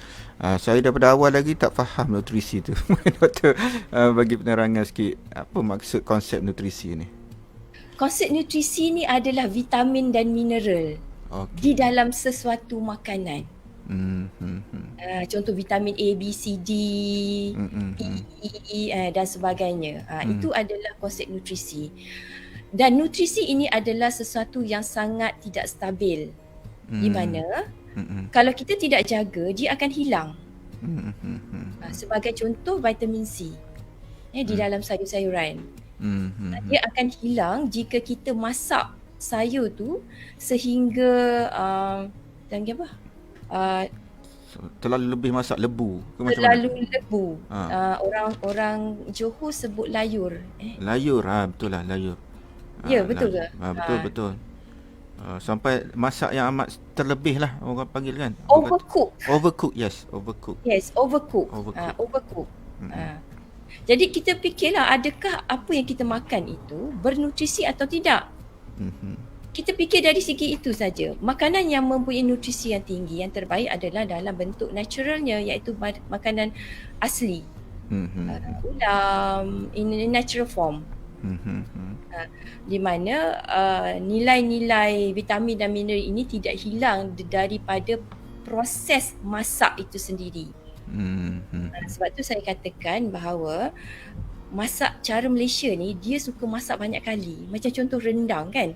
saya daripada awal lagi tak faham nutrisi tu. Doktor bagi penerangan sikit, apa maksud konsep nutrisi ni? Konsep nutrisi ni adalah vitamin dan mineral di dalam sesuatu makanan. Contoh vitamin A, B, C, D, E, dan sebagainya. Itu adalah konsep nutrisi. Dan nutrisi ini adalah sesuatu yang sangat tidak stabil, di mana kalau kita tidak jaga, dia akan hilang. Sebagai contoh, vitamin C di dalam sayur-sayuran. Dia akan hilang jika kita masak sayur tu sehingga terlalu lebih masak lebu ke macam terlalu lebu. Orang Johor sebut layur. Layur, betul lah, layur. Ya, betul ke? Betul. Sampai masak yang amat terlebih lah orang panggil kan. Overcook. Yes, overcook. Jadi kita fikirlah, adakah apa yang kita makan itu bernutrisi atau tidak? Kita fikir dari segi itu saja. Makanan yang mempunyai nutrisi yang tinggi, yang terbaik adalah dalam bentuk naturalnya, iaitu makanan asli. Ulam in natural form. Di mana nilai-nilai vitamin dan mineral ini tidak hilang daripada proses masak itu sendiri. Sebab tu saya katakan bahawa masak cara Malaysia ni, dia suka masak banyak kali. Macam contoh rendang kan.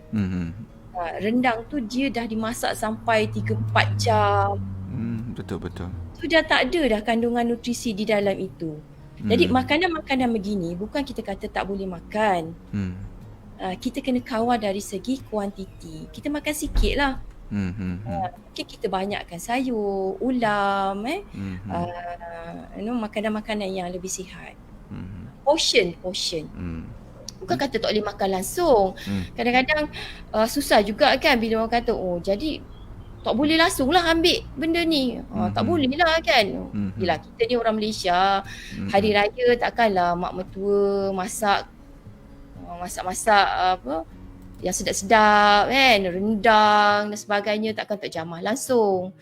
Rendang tu dia dah dimasak sampai 3-4 jam. Betul. Tu dah tak ada dah kandungan nutrisi di dalam itu. Jadi makanan-makanan begini bukan kita kata tak boleh makan. Kita kena kawal dari segi kuantiti. Kita makan sikit lah. Mungkin kita banyakkan sayur, ulam, makanan-makanan yang lebih sihat. Portion. Bukan kata tak boleh makan langsung. Kadang-kadang susah juga kan bila orang kata, jadi tak boleh langsung lah ambil benda ni. Tak boleh lah kan. Yelah, kita ni orang Malaysia, hari raya takkanlah mak mertua masak apa yang sedap-sedap kan, rendang dan sebagainya, takkan tak jamah langsung.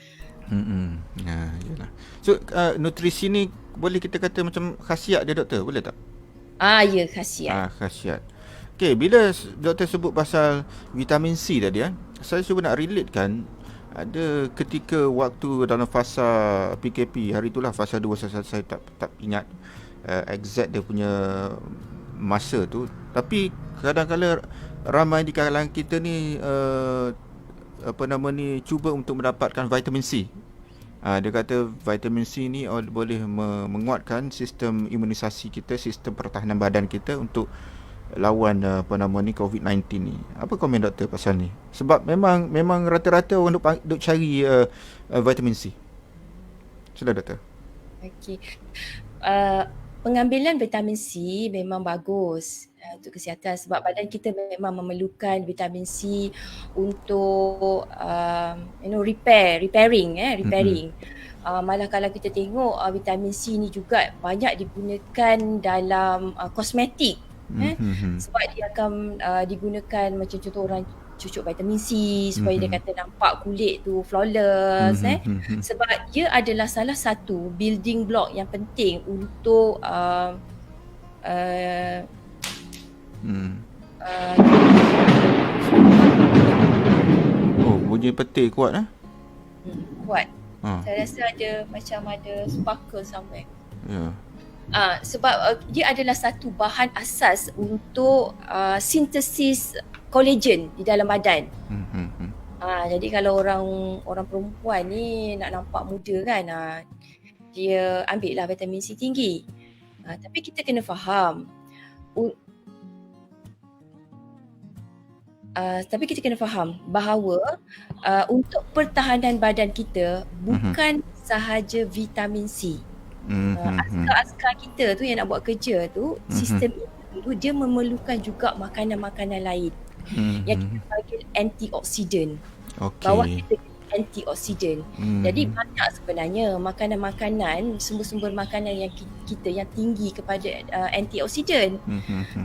Yalah. So nutrisi ni boleh kita kata macam khasiat dia, doktor, boleh tak? Ya, khasiat. Khasiat. Okey, bila doktor sebut pasal vitamin C tadi, saya cuba nak relatekan. Ada ketika waktu dalam fasa PKP, hari itulah fasa 2, saya tak ingat exact dia punya masa tu. Tapi kadang-kadang ramai di kalangan kita ni cuba untuk mendapatkan vitamin C. Dia kata vitamin C ni boleh menguatkan sistem imunisasi kita, sistem pertahanan badan kita untuk lawan COVID-19 ni. Apa komen doktor pasal ni? Sebab memang rata-rata orang duk cari vitamin C. Sudah doktor. Okey. Pengambilan vitamin C memang bagus untuk kesihatan sebab badan kita memang memerlukan vitamin C untuk repairing. Malah kalau kita tengok vitamin C ni juga banyak digunakan dalam kosmetik. Sebab dia akan digunakan macam contoh orang cucuk vitamin C supaya dia kata nampak kulit tu flawless. Sebab dia adalah salah satu building block yang penting untuk bunyi petir kuat kuat. Saya rasa ada sparkle somewhere. Ya. Sebab dia adalah satu bahan asas untuk sintesis collagen di dalam badan. Jadi kalau orang perempuan ni nak nampak muda kan, dia ambil lah vitamin C tinggi. Tapi kita kena faham bahawa untuk pertahanan badan kita bukan sahaja vitamin C. Askar-askar kita tu yang nak buat kerja tu, sistem itu dia memerlukan juga makanan-makanan lain yang kita panggil antioksidan. Bawah kita antioksidan. Jadi banyak sebenarnya makanan-makanan, sumber-sumber makanan yang kita yang tinggi kepada antioksidan.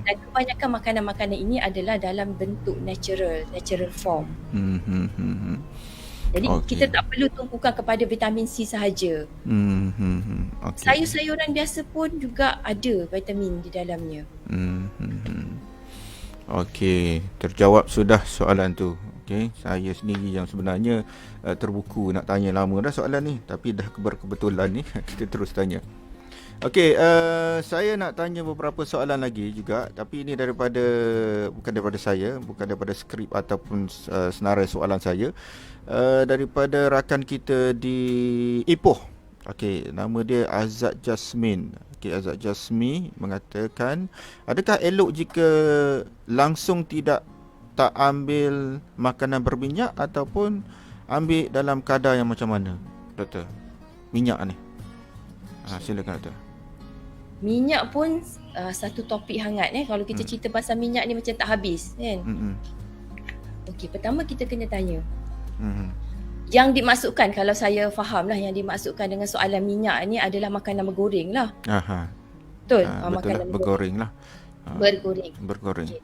Dan kebanyakan makanan-makanan ini adalah dalam bentuk natural form. Jadi kita tak perlu tumpukan kepada vitamin C sahaja. Sayur-sayuran biasa pun juga ada vitamin di dalamnya. Okey, terjawab sudah soalan tu. Okey, saya sendiri yang sebenarnya terbuku nak tanya lama dah soalan ni, tapi dah berkebetulan ni kita terus tanya. Okey, saya nak tanya beberapa soalan lagi juga, tapi ini bukan daripada saya, bukan daripada skrip ataupun senarai soalan saya. Daripada rakan kita di Ipoh. Okey, nama dia Azad Jasmine. Okey, Azad Jasmine mengatakan, adakah elok jika langsung tak ambil makanan berminyak ataupun ambil dalam kadar yang macam mana, doktor? Minyak ni. Silakan doktor. Minyak pun satu topik hangat kalau kita cerita pasal minyak ni macam tak habis kan. Okey, pertama kita kena tanya. Yang dimasukkan, kalau saya faham lah, yang dimasukkan dengan soalan minyak ni adalah makanan bergoreng lah. Betul? Betul lah, bergoreng lah. Bergoreng. Okay.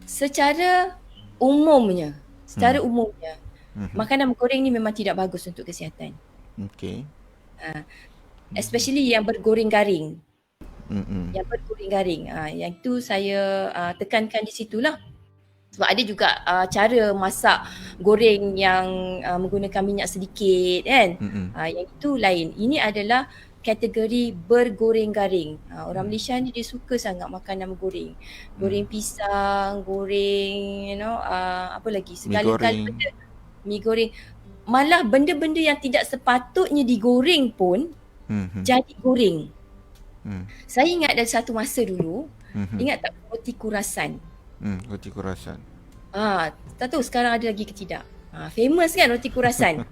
Secara umumnya, makanan bergoreng ni memang tidak bagus untuk kesihatan. Okey. Especially yang bergoreng garing. Yang bergoreng garing. Yang tu saya tekankan di situlah. Sebab ada juga cara masak goreng yang menggunakan minyak sedikit kan. Yang itu lain. Ini adalah kategori bergoreng garing. Orang Malaysia ni dia suka sangat makanan bergoreng. Goreng pisang, goreng apa lagi, segala-gala benda. Mi goreng. Malah benda-benda yang tidak sepatutnya digoreng pun jadi goreng. Saya ingat ada satu masa dulu, ingat tak roti kurasan? Roti kurasan. Tak tahu sekarang ada lagi ke tidak. Famous kan roti kurasan.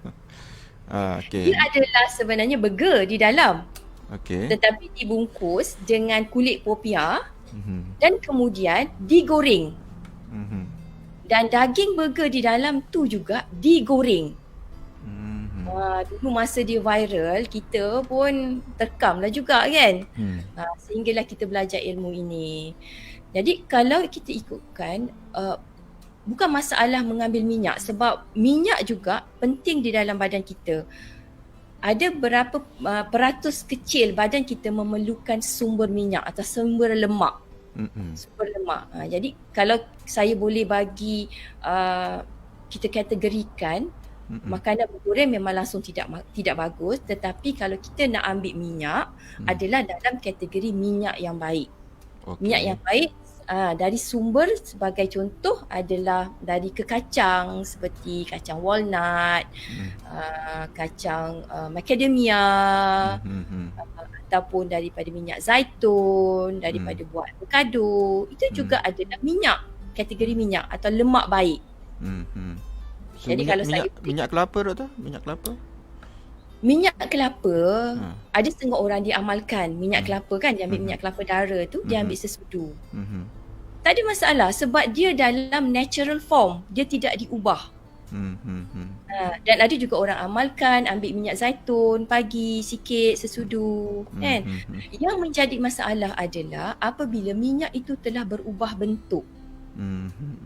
Okay. Dia adalah sebenarnya burger di dalam. Okay. Tetapi dibungkus dengan kulit popiah dan kemudian digoreng. Dan daging burger di dalam tu juga digoreng. Dulu masa dia viral, kita pun terkamlah juga kan. Sehinggalah kita belajar ilmu ini. Jadi kalau kita ikutkan, bukan masalah mengambil minyak, sebab minyak juga penting di dalam badan kita. Ada berapa peratus kecil badan kita memerlukan sumber minyak atau sumber lemak. Sumber lemak. Jadi kalau saya boleh bagi, kita kategorikan, makanan bergoreng memang langsung tidak bagus, tetapi kalau kita nak ambil minyak adalah dalam kategori minyak yang baik. Minyak yang baik Dari sumber sebagai contoh adalah dari kekacang seperti kacang walnut, kacang macadamia, ataupun daripada minyak zaitun, daripada buah avocado. Itu juga adalah minyak, kategori minyak atau lemak baik. So, Jadi kalau saya minyak kelapa, doktor? Minyak kelapa? Minyak kelapa, ada setengah orang dia amalkan minyak kelapa kan, dia ambil minyak kelapa dara tu, dia ambil sesudu. Tak ada masalah sebab dia dalam natural form, dia tidak diubah. Dan ada juga orang amalkan ambil minyak zaitun pagi sikit sesudu kan. Yang menjadi masalah adalah apabila minyak itu telah berubah bentuk.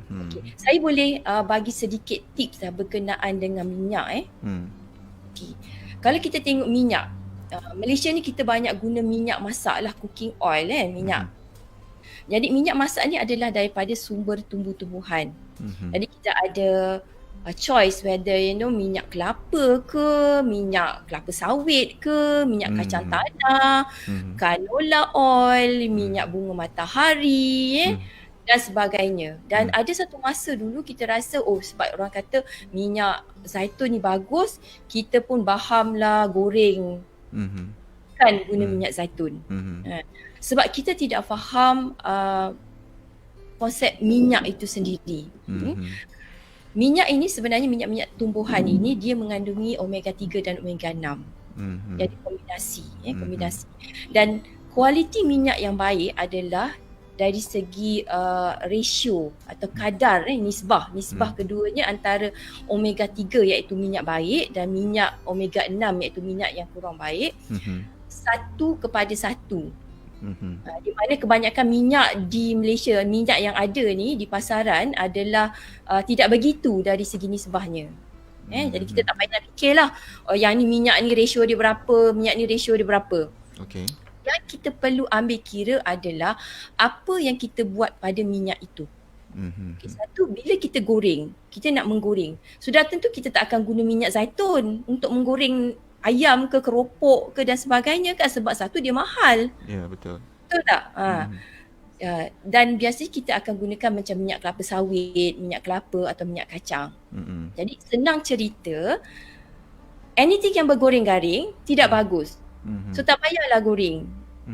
Okay. Saya boleh bagi sedikit tips berkenaan dengan minyak okay. Kalau kita tengok minyak, Malaysia ni kita banyak guna minyak masak lah, cooking oil kan, minyak. Jadi minyak masak ni adalah daripada sumber tumbuh-tumbuhan. Jadi kita ada choice whether minyak kelapa ke, minyak kelapa sawit ke, minyak kacang tanah, canola oil, minyak bunga matahari dan sebagainya. Dan ada satu masa dulu kita rasa sebab orang kata minyak zaitun ni bagus, kita pun fahamlah goreng kan guna minyak zaitun. Sebab kita tidak faham konsep minyak itu sendiri. Minyak ini sebenarnya minyak-minyak tumbuhan ini dia mengandungi omega 3 dan omega 6. Jadi kombinasi. Dan kualiti minyak yang baik adalah dari segi ratio atau kadar nisbah keduanya antara omega 3 iaitu minyak baik dan minyak omega 6 iaitu minyak yang kurang baik, 1:1. Di mana kebanyakan minyak di Malaysia, minyak yang ada ni di pasaran adalah tidak begitu dari segi nisbahnya. Jadi kita tak payah fikirlah yang ni minyak ni ratio dia berapa, minyak ni ratio dia berapa. Okay. Yang kita perlu ambil kira adalah apa yang kita buat pada minyak itu. Okay, satu, bila kita goreng, kita nak menggoreng, sudah tentu kita tak akan guna minyak zaitun untuk menggoreng ayam ke keropok ke dan sebagainya kan, sebab satu dia mahal. Ya, betul. Betul tak? Dan biasanya kita akan gunakan macam minyak kelapa sawit, minyak kelapa atau minyak kacang. Jadi senang cerita, anything yang bergoreng garing tidak bagus. So tak payahlah goreng.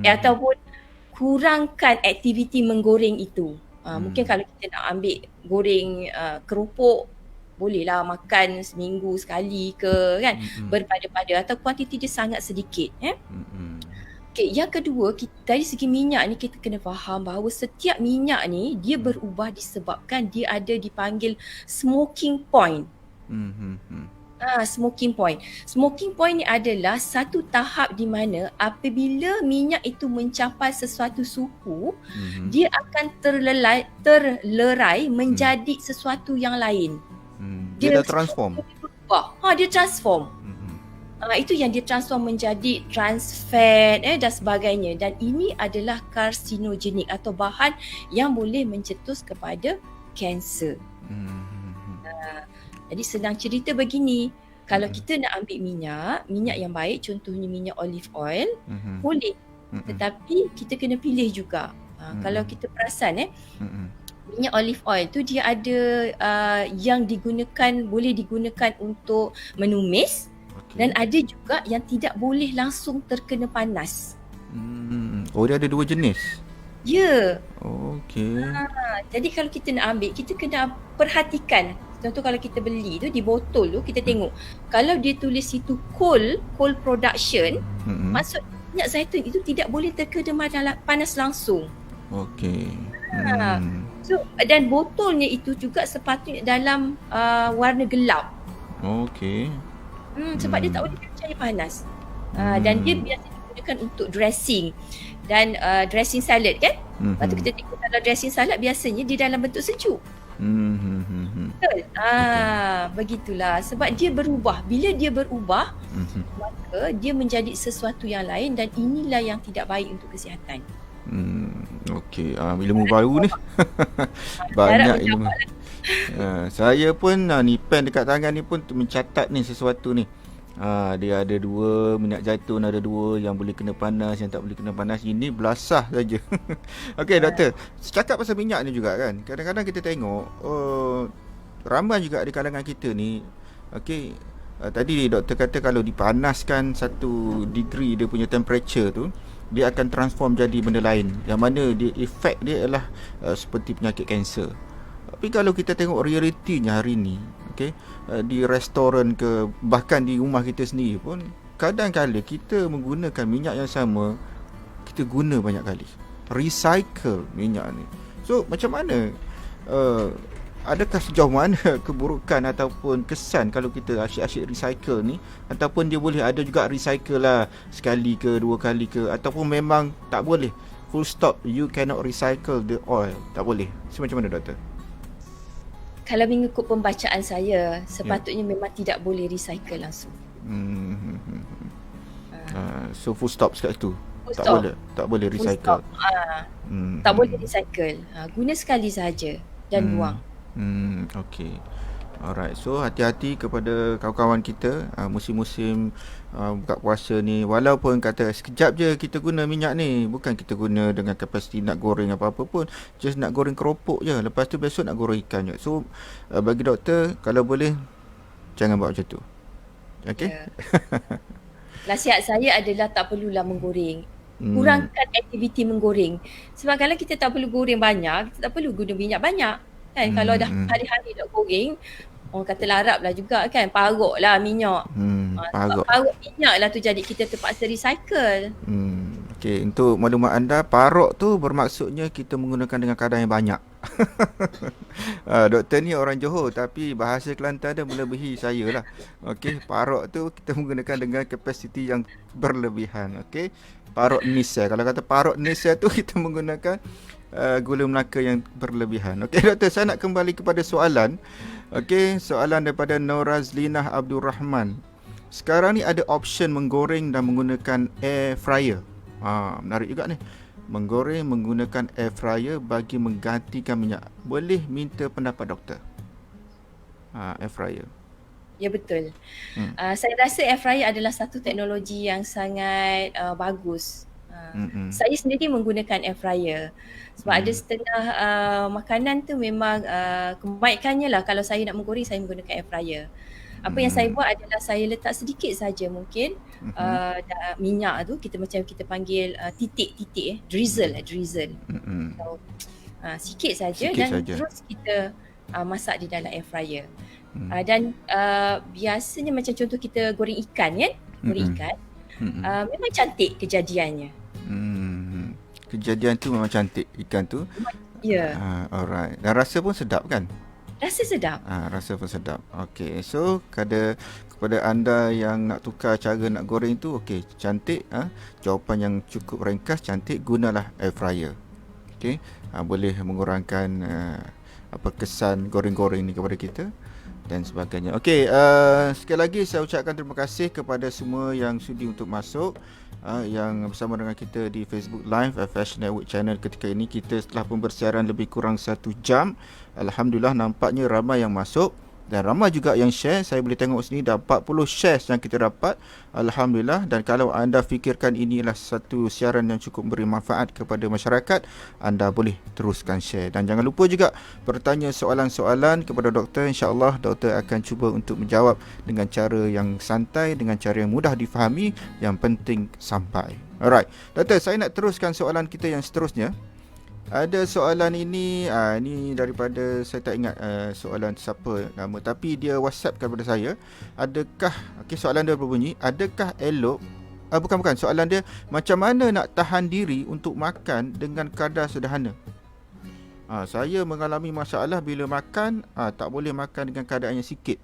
Ataupun kurangkan aktiviti menggoreng itu. Mungkin kalau kita nak ambil goreng keropok, bolehlah makan seminggu sekali ke kan, berpada-pada atau kuantiti dia sangat sedikit. Okay, yang kedua, dari segi minyak ni kita kena faham bahawa setiap minyak ni dia berubah disebabkan dia ada dipanggil smoking point. Smoking point. Smoking point ni adalah satu tahap di mana apabila minyak itu mencapai sesuatu suhu, dia akan terlerai menjadi sesuatu yang lain. Dia dah transform. Dia transform. Itu yang dia transform menjadi trans fat dan sebagainya, dan ini adalah karsinogenik atau bahan yang boleh mencetus kepada kanser. Jadi senang cerita begini, kalau kita nak ambil minyak yang baik, contohnya minyak olive oil, boleh. Tetapi kita kena pilih juga. Kalau kita perasan minyak olive oil tu dia ada yang boleh digunakan untuk menumis, dan ada juga yang tidak boleh langsung terkena panas. Dia ada dua jenis? Ya. Okey. Jadi kalau kita nak ambil, kita kena perhatikan. Contoh kalau kita beli tu di botol tu, kita tengok kalau dia tulis situ coal production, maksud minyak zaitun itu tidak boleh terkena panas langsung. Okey. So, dan botolnya itu juga sepatutnya dalam warna gelap. Okey. Sebab dia tak boleh percaya panas. Dan dia biasa digunakan untuk dressing dan dressing salad kan. Lepas tu kita tengok kalau dressing salad biasanya dia dalam bentuk sejuk. Betul. Begitulah. Sebab dia berubah. Bila dia berubah, maka dia menjadi sesuatu yang lain, dan inilah yang tidak baik untuk kesihatan. Okey. Ilmu baru ni. Banyak ilmu. Saya pun ni pen dekat tangan ni pun mencatat ni sesuatu ni. Dia ada dua, minyak zaitun ada dua, yang boleh kena panas, yang tak boleh kena panas. Ini belasah saja. Okey doktor, cakap pasal minyak ni juga kan. Kadang-kadang kita tengok ramai juga di kalangan kita ni. Okey, tadi doktor kata kalau dipanaskan 1 degree dia punya temperature tu, dia akan transform jadi benda lain, yang mana dia efek dia ialah seperti penyakit kanser. Tapi kalau kita tengok realitinya hari ni, di restoran ke bahkan di rumah kita sendiri pun, kadang-kadang kita menggunakan minyak yang sama, kita guna banyak kali. Recycle minyak ni. So macam mana? Adakah sejauh mana keburukan ataupun kesan kalau kita asyik-asyik recycle ni, ataupun dia boleh ada juga recycle lah sekali ke 2 kali ke, ataupun memang tak boleh, full stop, you cannot recycle the oil, tak boleh. So macam mana doktor? Kalau mengikut pembacaan saya, sepatutnya memang tidak boleh recycle langsung. So full stop kat situ. Full Tak stop. boleh, tak boleh Full recycle. stop. Tak boleh recycle. Guna sekali sahaja dan buang. Okay. Alright, so hati-hati kepada kawan-kawan kita musim-musim buka puasa ni. Walaupun kata sekejap je kita guna minyak ni, bukan kita guna dengan kapasiti nak goreng apa-apa pun, just nak goreng keropok je, lepas tu besok nak goreng ikan je. So bagi doktor, kalau boleh jangan buat macam tu. Okay? Ya. Nasihat saya adalah tak perlulah menggoreng. Kurangkan aktiviti menggoreng. Sebab kalau kita tak perlu goreng banyak, kita tak perlu guna minyak banyak. Kan kalau dah hari-hari nak goreng, orang kata larap lah juga kan, parut lah minyak. Sebab parut minyak lah tu jadi kita terpaksa recycle. Okay, untuk maklumat anda, parut tu bermaksudnya kita menggunakan dengan kadar yang banyak. Doktor ni orang Johor, tapi bahasa Kelantan dia melebihi saya lah. Okay, parut tu kita menggunakan dengan kapasiti yang berlebihan. Okay, parut nisel. Kalau kata parut nisel tu kita menggunakan gula Melaka yang berlebihan. Okey doktor, saya nak kembali kepada soalan. Okey, soalan daripada Norazlinah Abdul Rahman. Sekarang ni ada option menggoreng dan menggunakan air fryer. Menarik juga ni. Menggoreng menggunakan air fryer bagi menggantikan minyak. Boleh minta pendapat doktor? Air fryer. Ya betul. Saya rasa air fryer adalah satu teknologi yang sangat bagus. Saya sendiri menggunakan air fryer sebab ada setengah makanan tu memang kebaikannya lah kalau saya nak menggoreng, saya menggunakan air fryer. Apa yang saya buat adalah saya letak sedikit saja mungkin minyak tu, macam kita panggil titik-titik drizzle. So, sikit saja dan terus kita masak di dalam air fryer. Dan biasanya macam contoh kita goreng ikan kan, memang cantik kejadiannya. Kejadian tu memang cantik ikan tu. Ya. Alright. Dan rasa pun sedap kan? Rasa sedap. Rasa pun sedap. Okay, so kepada anda yang nak tukar cara nak goreng tu, okay, cantik. Jawapan yang cukup ringkas, cantik, gunalah air fryer. Okay, boleh mengurangkan kesan goreng-goreng ni kepada kita dan sebagainya. Okey, sekali lagi saya ucapkan terima kasih kepada semua yang sudi untuk masuk yang bersama dengan kita di Facebook Live Fashion Network Channel ketika ini. Kita setelah pembersiaran lebih kurang 1 jam, alhamdulillah nampaknya ramai yang masuk dan ramai juga yang share. Saya boleh tengok sini dah 40 shares yang kita dapat, alhamdulillah. Dan kalau anda fikirkan inilah satu siaran yang cukup beri manfaat kepada masyarakat, anda boleh teruskan share. Dan jangan lupa juga bertanya soalan-soalan kepada doktor. InsyaAllah doktor akan cuba untuk menjawab dengan cara yang santai, dengan cara yang mudah difahami, yang penting sampai. Alright, doktor, saya nak teruskan soalan kita yang seterusnya. Ada soalan ini, ini daripada, saya tak ingat soalan siapa nama, tapi dia WhatsApp kepada saya. Adakah, soalan dia berbunyi, adakah elok, bukan, soalan dia, macam mana nak tahan diri untuk makan dengan kadar sederhana? Saya mengalami masalah bila makan, tak boleh makan dengan kadar yang sikit.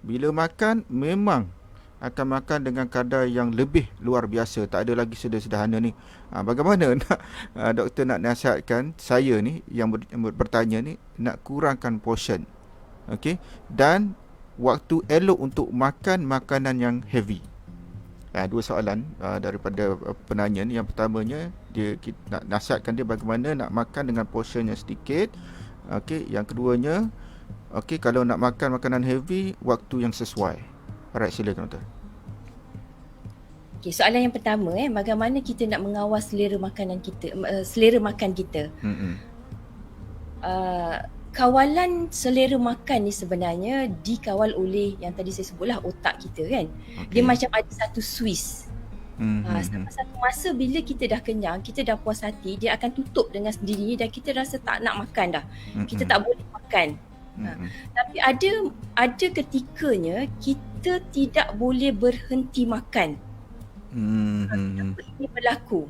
Bila makan, memang akan makan dengan kadar yang lebih luar biasa. Tak ada lagi sederhana ni. Bagaimana nak doktor nak nasihatkan saya ni yang bertanya ni nak kurangkan portion. Okey, dan waktu elok untuk makan makanan yang heavy. Dua soalan daripada penanya ni. Yang pertamanya, kita nak nasihatkan dia bagaimana nak makan dengan portion yang sedikit. Okey, yang keduanya, kalau nak makan makanan heavy, waktu yang sesuai. Alright, silakan doktor. Okey, soalan yang pertama bagaimana kita nak mengawal selera makanan kita, selera makan kita. Kawalan selera makan ni sebenarnya dikawal oleh yang tadi saya sebutlah otak kita kan. Dia macam ada satu switch. Sampai satu masa bila kita dah kenyang, kita dah puas hati, dia akan tutup dengan sendirinya dan kita rasa tak nak makan dah. Kita tak boleh makan. Tapi ada ketikanya kita tidak boleh berhenti makan. Kenapa ini berlaku?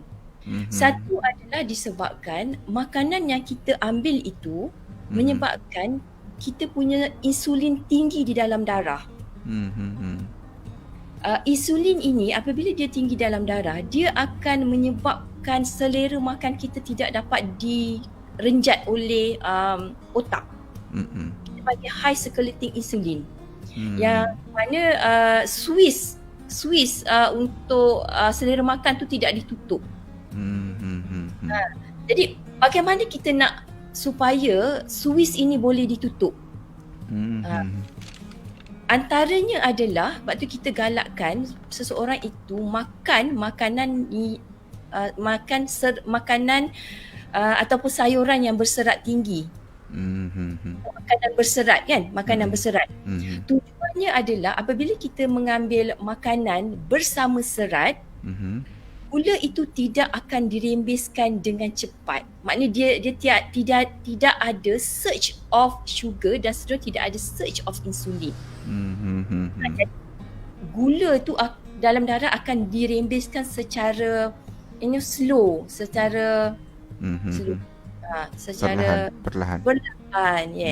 Satu adalah disebabkan makanan yang kita ambil itu menyebabkan kita punya insulin tinggi di dalam darah. Insulin ini apabila dia tinggi dalam darah, dia akan menyebabkan selera makan kita tidak dapat direnjat oleh otak. Kita panggil high circulating insulin. Yang mana switch untuk selera makan tu tidak ditutup. Jadi bagaimana kita nak supaya switch ini boleh ditutup? Antaranya adalah waktu kita galakkan seseorang itu makan makanan ataupun sayuran yang berserat tinggi. Makanan berserat kan? Makanan berserat. Tujuannya adalah apabila kita mengambil makanan bersama serat, gula itu tidak akan dirembeskan dengan cepat. Maknanya dia tidak ada surge of sugar dan seterusnya tidak ada surge of insulin. Jadi gula tu dalam darah akan dirembeskan secara slow, secara perlahan.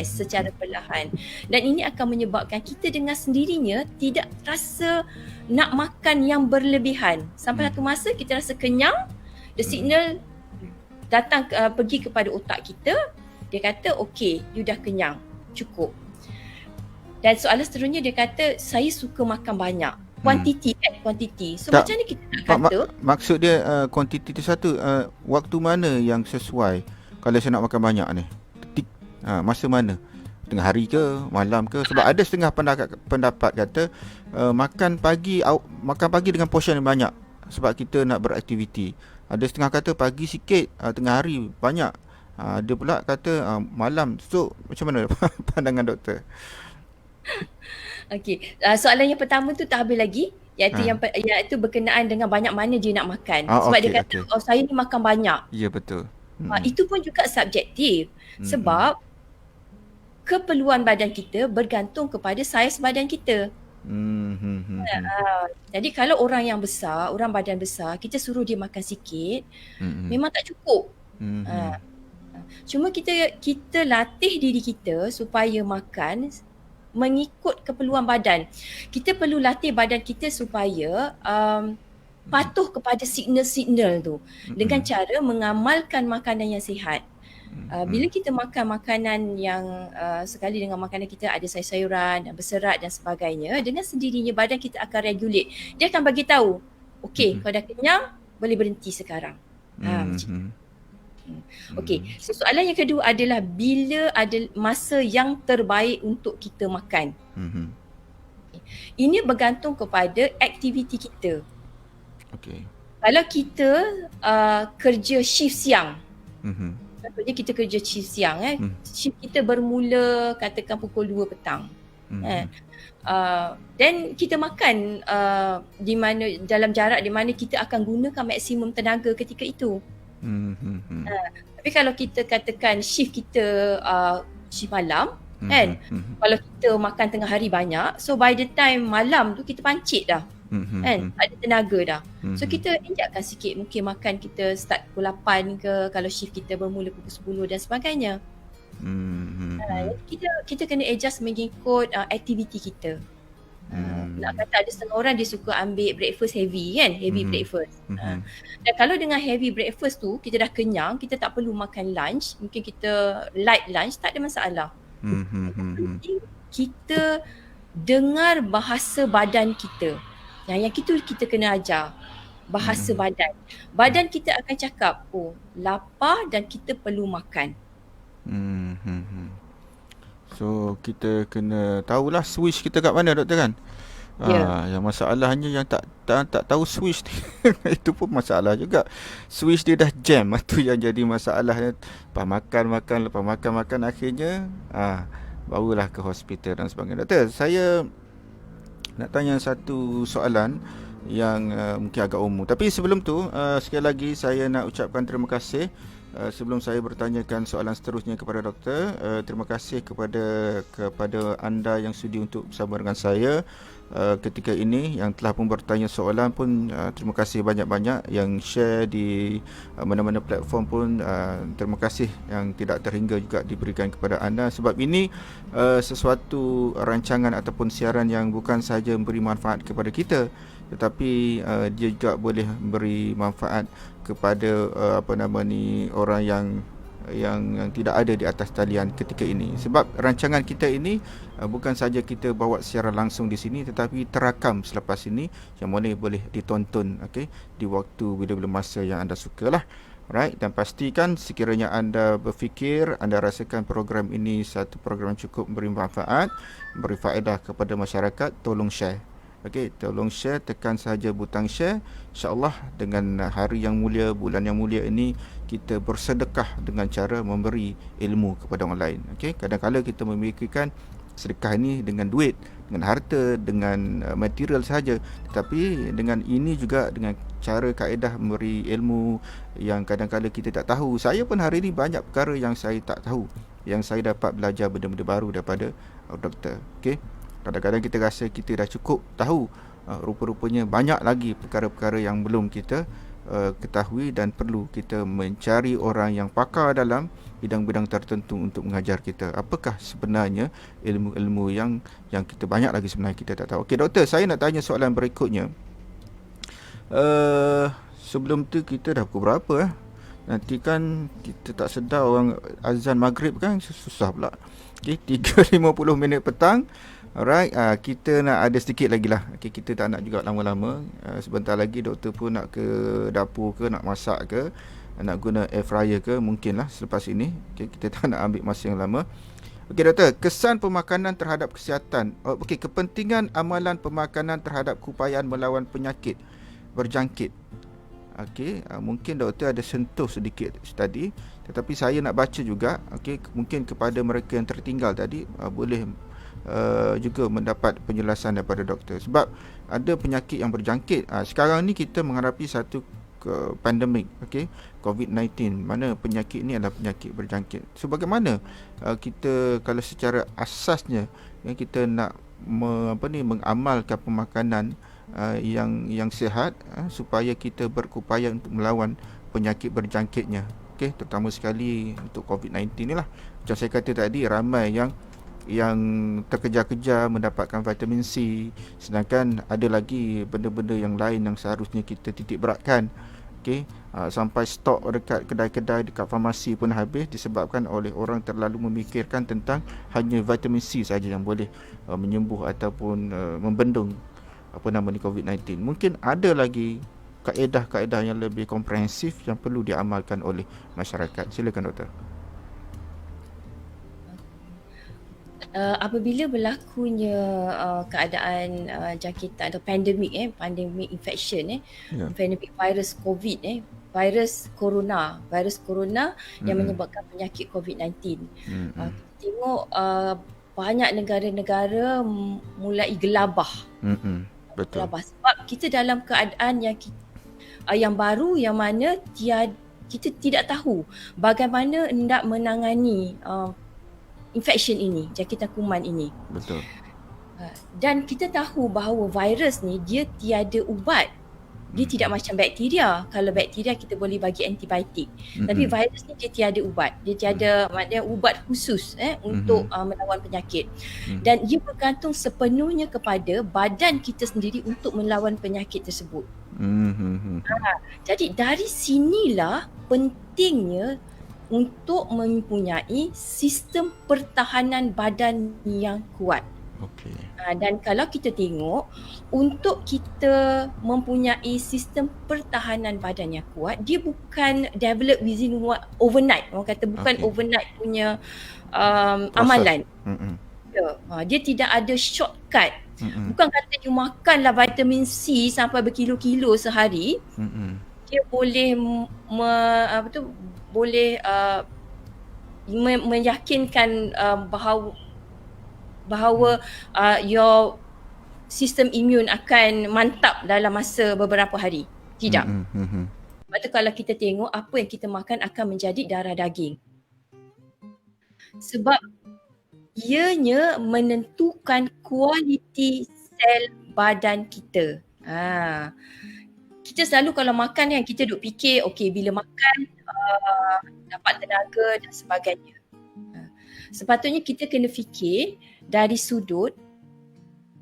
Secara perlahan. Dan ini akan menyebabkan kita dengan sendirinya tidak rasa nak makan yang berlebihan. Sampai satu masa kita rasa kenyang, the signal datang pergi kepada otak kita, dia kata okey, you dah kenyang, cukup. Dan soalan seterusnya dia kata saya suka makan banyak. Kuantiti. So macam mana kita nak kata? Maksud dia kuantiti tu satu, waktu mana yang sesuai kalau saya nak makan banyak ni? Masa mana? Tengah hari ke, malam ke? Sebab ada setengah pendapat kata makan pagi dengan portion yang banyak sebab kita nak beraktiviti. Ada setengah kata pagi sikit, tengah hari banyak. Ada pula kata malam. So macam mana pandangan doktor? Okey, soalan yang pertama tu tak habis lagi, iaitu berkenaan dengan banyak mana dia nak makan. Sebab dia kata saya ni makan banyak. Ya, betul. Itu pun juga subjektif. Sebab keperluan badan kita bergantung kepada saiz badan kita. Jadi kalau orang badan besar, kita suruh dia makan sikit, memang tak cukup. Cuma kita latih diri kita supaya makan mengikut keperluan badan. Kita perlu latih badan kita supaya patuh kepada signal-signal tu dengan cara mengamalkan makanan yang sihat. Bila kita makan makanan yang sekali dengan makanan kita ada sayur-sayuran dan berserat dan sebagainya, dengan sendirinya badan kita akan regulate. Dia akan bagi tahu, okey, kau dah kenyang, boleh berhenti sekarang. Okey, so soalan yang kedua adalah bila ada masa yang terbaik untuk kita makan. Ini bergantung kepada aktiviti kita. Okey. Kalau kita kerja shift siang, contohnya kita kerja shift siang, shift kita bermula katakan pukul 2 petang. Dan kita makan di mana dalam jarak di mana kita akan gunakan maksimum tenaga ketika itu. Tapi kalau kita katakan shift kita shift malam kan, kalau kita makan tengah hari banyak, so by the time malam tu kita pancit dah, kan, ada tenaga dah. So kita injakkan sikit, mungkin makan kita start pukul 8 ke, kalau shift kita bermula pukul 10 dan sebagainya. Kita kena adjust mengikut aktiviti kita. Nak kata ada setengah orang dia suka ambil breakfast heavy kan, heavy breakfast. Dan kalau dengan heavy breakfast tu kita dah kenyang, kita tak perlu makan lunch, mungkin kita light lunch, tak ada masalah. Penting kita dengar bahasa badan kita. Yang itu kita kena ajar. Bahasa badan. Badan kita akan cakap, oh lapar dan kita perlu makan. So kita kena tahulah switch kita kat mana doktor kan. Ya. Yang masalahnya yang tak tahu switch ni. Itu pun masalah juga. Switch dia dah jam. Itu yang jadi masalahnya. Lepas makan akhirnya barulah ke hospital dan sebagainya. Doktor, saya nak tanya satu soalan yang mungkin agak umum. Tapi sebelum tu, sekali lagi saya nak ucapkan terima kasih. Sebelum saya bertanyakan soalan seterusnya kepada doktor, terima kasih kepada anda yang sudi untuk bersama dengan saya ketika ini, yang telah pun bertanya soalan pun terima kasih banyak-banyak, yang share di mana-mana platform pun terima kasih, yang tidak terhingga juga diberikan kepada anda. Sebab ini sesuatu rancangan ataupun siaran yang bukan sahaja memberi manfaat kepada kita, tetapi dia juga boleh memberi manfaat kepada orang yang tidak ada di atas talian ketika ini. Sebab rancangan kita ini bukan saja kita bawa secara langsung di sini, tetapi terakam selepas ini yang boleh ditonton, okey, di waktu bila-bila masa yang anda sukalah. Alright, dan pastikan sekiranya anda berfikir, anda rasakan program ini satu program yang cukup memberi manfaat, memberi faedah kepada masyarakat, tolong share. Okey, tolong share, tekan sahaja butang share. InsyaAllah dengan hari yang mulia, bulan yang mulia ini, kita bersedekah dengan cara memberi ilmu kepada orang lain. Okey, kadang-kadang kita memikirkan sedekah ini dengan duit, dengan harta, dengan material sahaja. Tetapi dengan ini juga, dengan cara kaedah memberi ilmu yang kadang-kadang kita tak tahu. Saya pun hari ini banyak perkara yang saya tak tahu, yang saya dapat belajar benda-benda baru daripada doktor. Okey, kadang-kadang kita rasa kita dah cukup tahu, rupa-rupanya banyak lagi perkara-perkara yang belum kita ketahui, dan perlu kita mencari orang yang pakar dalam bidang-bidang tertentu untuk mengajar kita apakah sebenarnya ilmu-ilmu yang kita banyak lagi sebenarnya kita tak tahu. Okey doktor, saya nak tanya soalan berikutnya. Sebelum tu kita dah pukul berapa Nanti kan kita tak sedar orang azan maghrib kan, susah pula. Okey, 3.50 minit petang. Alright, kita nak ada sedikit lagi lah. Okay, kita tak nak juga lama-lama. Sebentar lagi doktor pun nak ke dapur ke, nak masak ke, nak guna air fryer ke, mungkin lah selepas ini. Okay, kita tak nak ambil masa yang lama. Okey doktor, kesan pemakanan terhadap kesihatan. Okey, kepentingan amalan pemakanan terhadap keupayaan melawan penyakit berjangkit. Okey, mungkin doktor ada sentuh sedikit tadi, tetapi saya nak baca juga. Okey, mungkin kepada mereka yang tertinggal tadi boleh juga mendapat penjelasan daripada doktor. Sebab ada penyakit yang berjangkit. Sekarang ni kita menghadapi satu pandemik, okey, COVID-19, mana penyakit ni adalah penyakit berjangkit. So bagaimana kita, kalau secara asasnya kita nak mengamalkan pemakanan yang sihat, supaya kita berupaya untuk melawan penyakit berjangkitnya. Okey, terutama sekali untuk COVID-19 ni lah. Macam saya kata tadi, ramai yang terkejar-kejar mendapatkan vitamin C, sedangkan ada lagi benda-benda yang lain yang seharusnya kita titik beratkan. Okey, sampai stok dekat kedai-kedai, dekat farmasi pun habis disebabkan oleh orang terlalu memikirkan tentang hanya vitamin C saja yang boleh menyembuh ataupun membendung COVID-19. Mungkin ada lagi kaedah-kaedah yang lebih komprehensif yang perlu diamalkan oleh masyarakat. Silakan doktor. Apabila berlakunya keadaan jangkitan atau pandemik infection pandemic virus COVID virus corona yang menyebabkan penyakit COVID-19. Kita tengok banyak negara-negara mulai gelabah. Betul. Gelabah sebab kita dalam keadaan yang baru, yang mana kita tidak tahu bagaimana hendak menangani infection ini, jangkitan kuman ini. Betul. Dan kita tahu bahawa virus ni dia tiada ubat. Dia tidak macam bakteria. Kalau bakteria kita boleh bagi antibiotik. Tapi virus ni dia tiada ubat. Dia tiada maknanya ubat khusus untuk melawan penyakit. Dan ia bergantung sepenuhnya kepada badan kita sendiri untuk melawan penyakit tersebut. Jadi dari sinilah pentingnya untuk mempunyai sistem pertahanan badan yang kuat. Okey. Dan kalau kita tengok, untuk kita mempunyai sistem pertahanan badan yang kuat, dia bukan develop within overnight. Orang kata bukan overnight punya amalan. Dia tidak ada shortcut. Mm-mm. Bukan kata you makanlah vitamin C sampai berkilo-kilo sehari, Mm-mm. dia boleh boleh meyakinkan bahawa your sistem imun akan mantap dalam masa beberapa hari. Tidak. Mm-mm. Mm-mm. Sebab tu kalau kita tengok apa yang kita makan akan menjadi darah daging. Sebab ianya menentukan kualiti sel badan kita. Kita selalu kalau makan kan kita duk fikir okey bila makan dapat tenaga dan sebagainya. Sepatutnya kita kena fikir dari sudut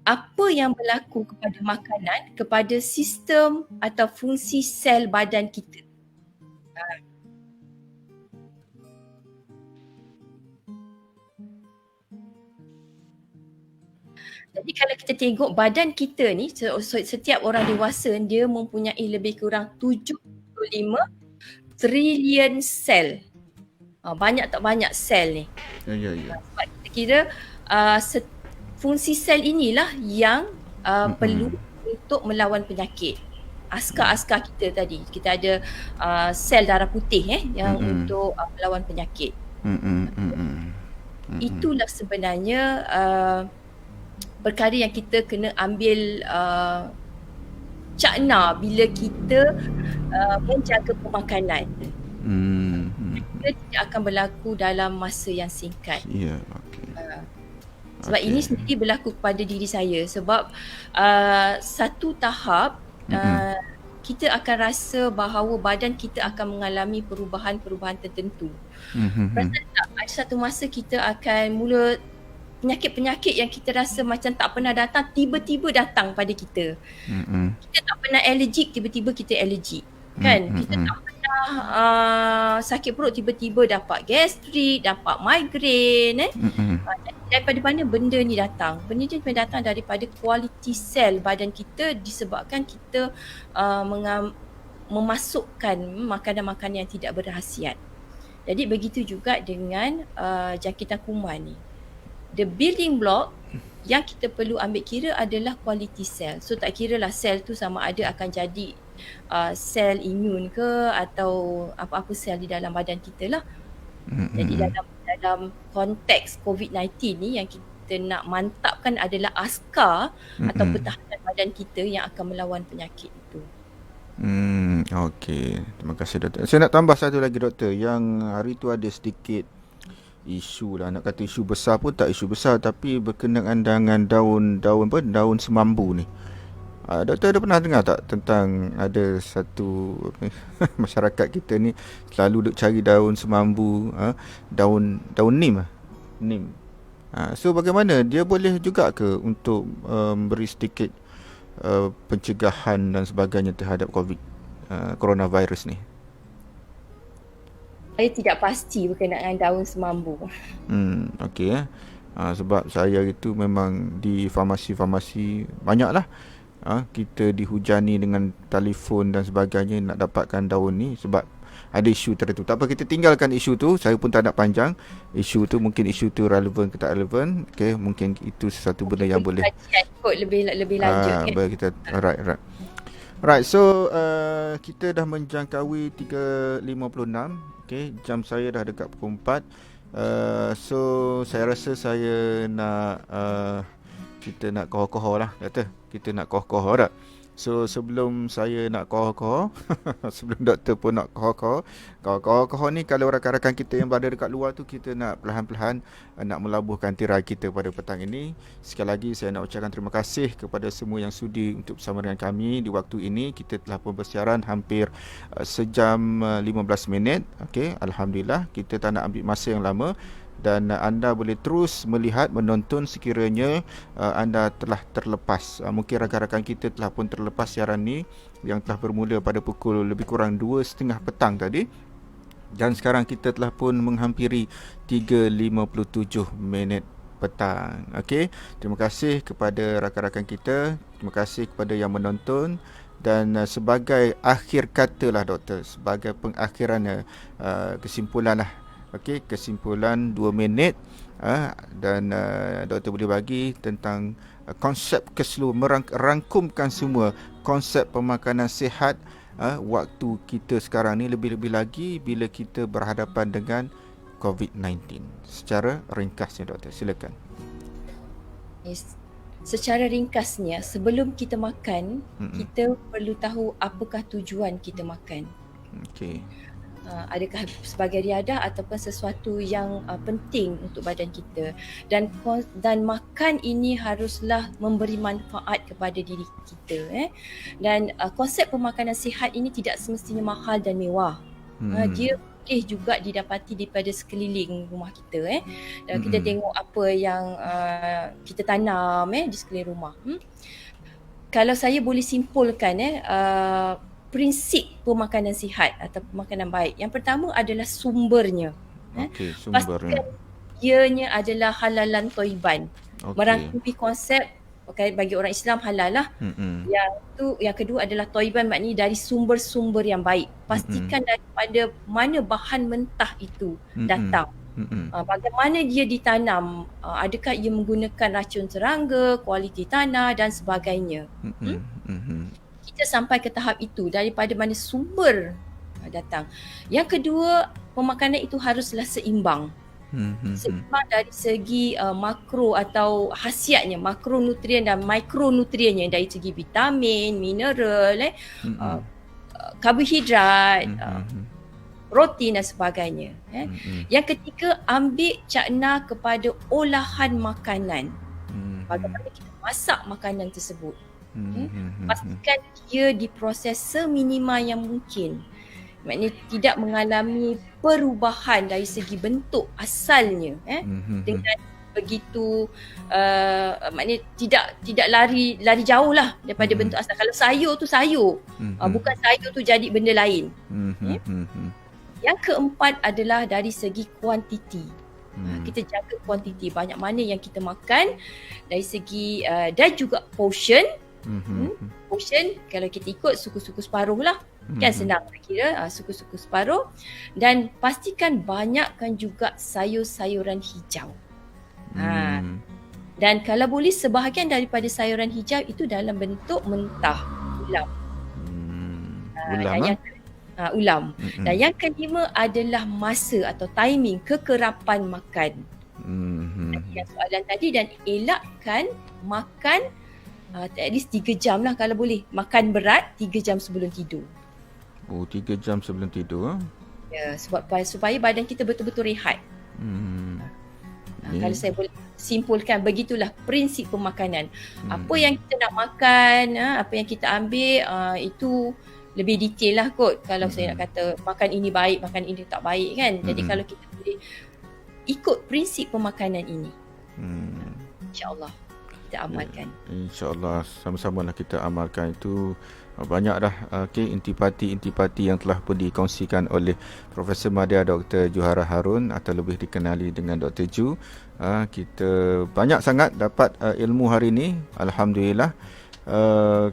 apa yang berlaku kepada makanan, kepada sistem atau fungsi sel badan kita. Jadi kalau kita tengok badan kita ni, setiap orang dewasa dia mempunyai lebih kurang 75 trilion sel. Banyak tak banyak sel ni. Ya. Sebab kita kira fungsi sel inilah yang perlu untuk melawan penyakit. Askar-askar kita tadi, kita ada sel darah putih yang untuk melawan penyakit. Itulah sebenarnya perkara yang kita kena ambil cakna bila kita menjaga pemakanan. Ia tidak akan berlaku dalam masa yang singkat. Ya, okey. Sebab ini sendiri berlaku kepada diri saya. Sebab satu tahap kita akan rasa bahawa badan kita akan mengalami perubahan-perubahan tertentu. Perasan tak, ada satu masa kita akan mula penyakit-penyakit yang kita rasa macam tak pernah datang, tiba-tiba datang pada kita. Kita tak pernah allergic, tiba-tiba kita allergic. Kan? Kita tak pernah sakit perut, tiba-tiba dapat gastrik, dapat migraine. Daripada mana benda ni datang? Benda ni datang daripada kualiti sel badan kita disebabkan kita memasukkan makanan-makanan yang tidak berkhasiat. Jadi begitu juga dengan jangkitan kuman ni. The building block yang kita perlu ambil kira adalah kualiti sel. So tak kiralah sel tu sama ada akan jadi sel imun ke atau apa-apa sel di dalam badan kita lah. Jadi dalam konteks COVID-19 ni yang kita nak mantapkan adalah askar atau pertahanan badan kita yang akan melawan penyakit itu. Okey. Terima kasih doktor. Saya nak tambah satu lagi doktor. Yang hari tu ada sedikit isu lah, nak kata isu besar pun tak isu besar, tapi berkenaan dengan daun semambu ni. Doktor ada pernah dengar tak tentang ada satu masyarakat kita ni selalu duk cari daun semambu, daun nim. So bagaimana dia boleh juga ke untuk beri sedikit pencegahan dan sebagainya terhadap coronavirus ni? Saya tidak pasti berkenaan daun semambu. Okey. Sebab saya itu memang di farmasi-farmasi banyaklah kita dihujani dengan telefon dan sebagainya nak dapatkan daun ni sebab ada isu tertentu. Tak apa, kita tinggalkan isu tu. Saya pun tak nak panjang. Isu tu relevan ke tak relevan. Okey, mungkin itu sesuatu benda yang boleh lebih lanjut kan. Kita right. So kita dah menjangkaui 3.56. Okay, jam saya dah dekat pukul 4. So saya rasa saya nak kita nak kohor-kohor lah, kata kita nak kohor-kohor tak. So sebelum saya nak kohor-kohor sebelum doktor pun nak kohor-kohor ni, kalau rakan-rakan kita yang berada dekat luar tu, kita nak perlahan-lahan nak melabuhkan tirai kita pada petang ini. Sekali lagi saya nak ucapkan terima kasih kepada semua yang sudi untuk bersama dengan kami di waktu ini. Kita telah pun bersiaran hampir sejam 15 minit. Okey, alhamdulillah, kita tak nak ambil masa yang lama. Dan anda boleh terus melihat, menonton sekiranya anda telah terlepas. Mungkin rakan-rakan kita telah pun terlepas siaran ni yang telah bermula pada pukul lebih kurang 2.30 petang tadi. Dan sekarang kita telah pun menghampiri 3.57 minit petang. Okey, terima kasih kepada rakan-rakan kita. Terima kasih kepada yang menonton. Dan sebagai akhir kata lah doktor, sebagai pengakhiran kesimpulan lah. Okey, kesimpulan 2 minit dan doktor boleh bagi tentang konsep keseluruhan, merangkumkan semua konsep pemakanan sihat waktu kita sekarang ni, lebih-lebih lagi bila kita berhadapan dengan COVID-19. Secara ringkasnya doktor, silakan. Yes. Secara ringkasnya, sebelum kita makan, kita perlu tahu apakah tujuan kita makan. Okey. Adakah sebagai riadah ataupun sesuatu yang penting untuk badan kita, dan makan ini haruslah memberi manfaat kepada diri kita, dan konsep pemakanan sihat ini tidak semestinya mahal dan mewah. Dia boleh juga didapati daripada sekeliling rumah kita, dan kita tengok apa yang kita tanam di sekeliling rumah. Kalau saya boleh simpulkan prinsip pemakanan sihat atau pemakanan baik, yang pertama adalah sumbernya. Okey, sumbernya. Pastikan ianya adalah halalan thayyiban. Merangkumi konsep bagi orang Islam halal lah. Yang kedua adalah thayyiban, maknanya dari sumber-sumber yang baik. Pastikan daripada mana bahan mentah itu datang. Bagaimana dia ditanam, adakah ia menggunakan racun serangga, kualiti tanah dan sebagainya. Kita sampai ke tahap itu daripada mana sumber datang. Yang kedua, pemakanan itu haruslah seimbang. Seimbang dari segi makro atau khasiatnya, makronutrien dan mikronutriennya, dari segi vitamin, mineral, karbohidrat, protein dan sebagainya. Yang ketiga, ambil cakna kepada olahan makanan. Bagaimana kita masak makanan tersebut. Pastikan dia diproses seminima yang mungkin. Maknanya tidak mengalami perubahan dari segi bentuk asalnya, dengan begitu maknanya tidak lari jauh lah daripada bentuk asal. Kalau sayur tu sayur, bukan sayur tu jadi benda lain. Yang keempat adalah dari segi kuantiti. Kita jaga kuantiti, banyak mana yang kita makan dari segi dan juga portion. Portion, kalau kita ikut suku-suku separuh lah, kan senang kira, suku-suku separuh. Dan pastikan banyakkan juga sayur-sayuran hijau. Dan kalau boleh sebahagian daripada sayuran hijau itu dalam bentuk mentah, ulam. Ulam. Dan yang kelima adalah masa atau timing, kekerapan makan. Yang soalan tadi, dan elakkan makan at least 3 jam lah kalau boleh. Makan berat 3 jam sebelum tidur. 3 jam sebelum tidur. Ya, supaya badan kita betul-betul rehat. Kalau saya boleh simpulkan, begitulah prinsip pemakanan. Apa yang kita nak makan, apa yang kita ambil, itu lebih detail lah kot. Kalau saya nak kata makan ini baik, makan ini tak baik kan. Jadi kalau kita boleh ikut prinsip pemakanan ini, insya-Allah kita amalkan. InsyaAllah sama-samalah kita amalkan itu. Banyak dah intipati-intipati yang telah pun dikongsikan oleh Profesor Madya Dr. Juhara Harun atau lebih dikenali dengan Dr. Ju. Kita banyak sangat dapat ilmu hari ini, alhamdulillah.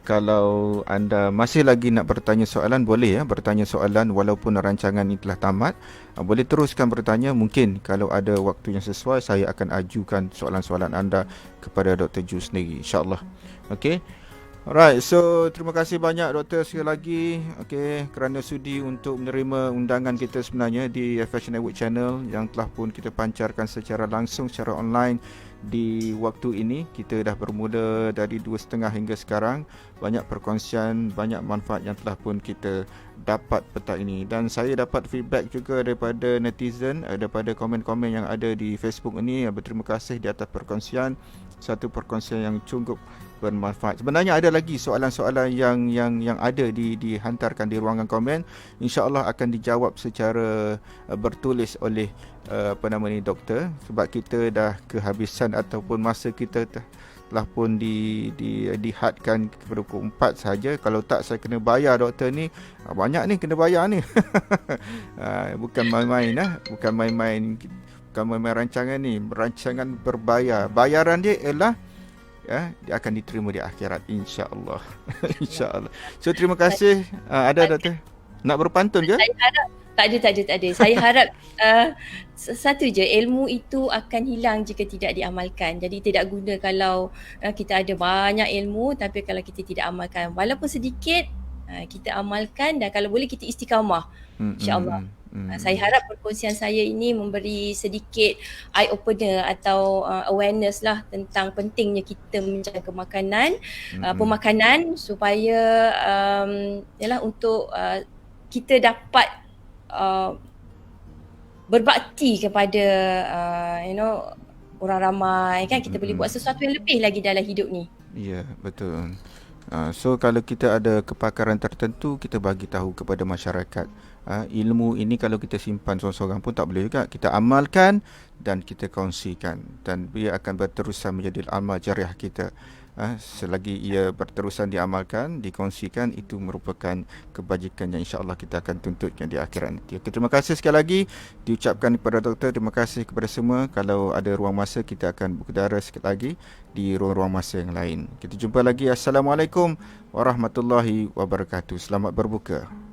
Kalau anda masih lagi nak bertanya soalan, boleh bertanya soalan walaupun rancangan ini telah tamat. Boleh teruskan bertanya. Mungkin kalau ada waktu yang sesuai, saya akan ajukan soalan-soalan anda kepada Dr. Ju sendiri, insyaAllah. Okey. Alright, so terima kasih banyak doktor sekali lagi kerana sudi untuk menerima undangan kita sebenarnya di Fashion Network Channel yang telah pun kita pancarkan secara langsung, secara online di waktu ini. Kita dah bermula dari 2.30 hingga sekarang. Banyak perkongsian, banyak manfaat yang telah pun kita dapat petang ini. Dan saya dapat feedback juga daripada netizen, daripada komen-komen yang ada di Facebook ini. Berterima kasih di atas perkongsian. Satu perkongsian yang cukup bermanfaat. Sebenarnya ada lagi soalan-soalan yang ada dihantarkan di ruangan komen. InsyaAllah akan dijawab secara bertulis oleh doktor, sebab kita dah kehabisan ataupun masa kita telah pun dihadkan kepada pukul 4 sahaja. Kalau tak, saya kena bayar doktor ni. Banyak ni kena bayar ni. Bukan main-main bukan main-main rancangan ni, rancangan berbayar. Bayaran dia ialah dia akan diterima di akhirat, insya-Allah. InsyaAllah. So terima kasih. Ada doktor nak berpantun ke? Tak ada. Saya harap satu je, ilmu itu akan hilang jika tidak diamalkan. Jadi tidak guna kalau kita ada banyak ilmu tapi kalau kita tidak amalkan. Walaupun sedikit, kita amalkan dan kalau boleh kita istiqamah. InsyaAllah. Saya harap perkongsian saya ini memberi sedikit eye opener atau awareness lah tentang pentingnya kita menjaga makanan, pemakanan supaya yalah untuk kita dapat berbakti kepada orang ramai kan, kita boleh buat sesuatu yang lebih lagi dalam hidup ni. Ya, betul. So kalau kita ada kepakaran tertentu, kita bagi tahu kepada masyarakat. Ilmu ini kalau kita simpan seorang-seorang pun tak boleh juga. Kita amalkan dan kita kongsikan, dan ia akan berterusan menjadi amal jariah kita. Selagi ia berterusan diamalkan, dikongsikan, itu merupakan kebajikan yang insya-Allah kita akan tuntutkan di akhirat nanti. Okay, terima kasih sekali lagi diucapkan kepada doktor. Terima kasih kepada semua. Kalau ada ruang masa, kita akan berkendara sikit lagi di ruang-ruang masa yang lain. Kita jumpa lagi. Assalamualaikum warahmatullahi wabarakatuh. Selamat berbuka.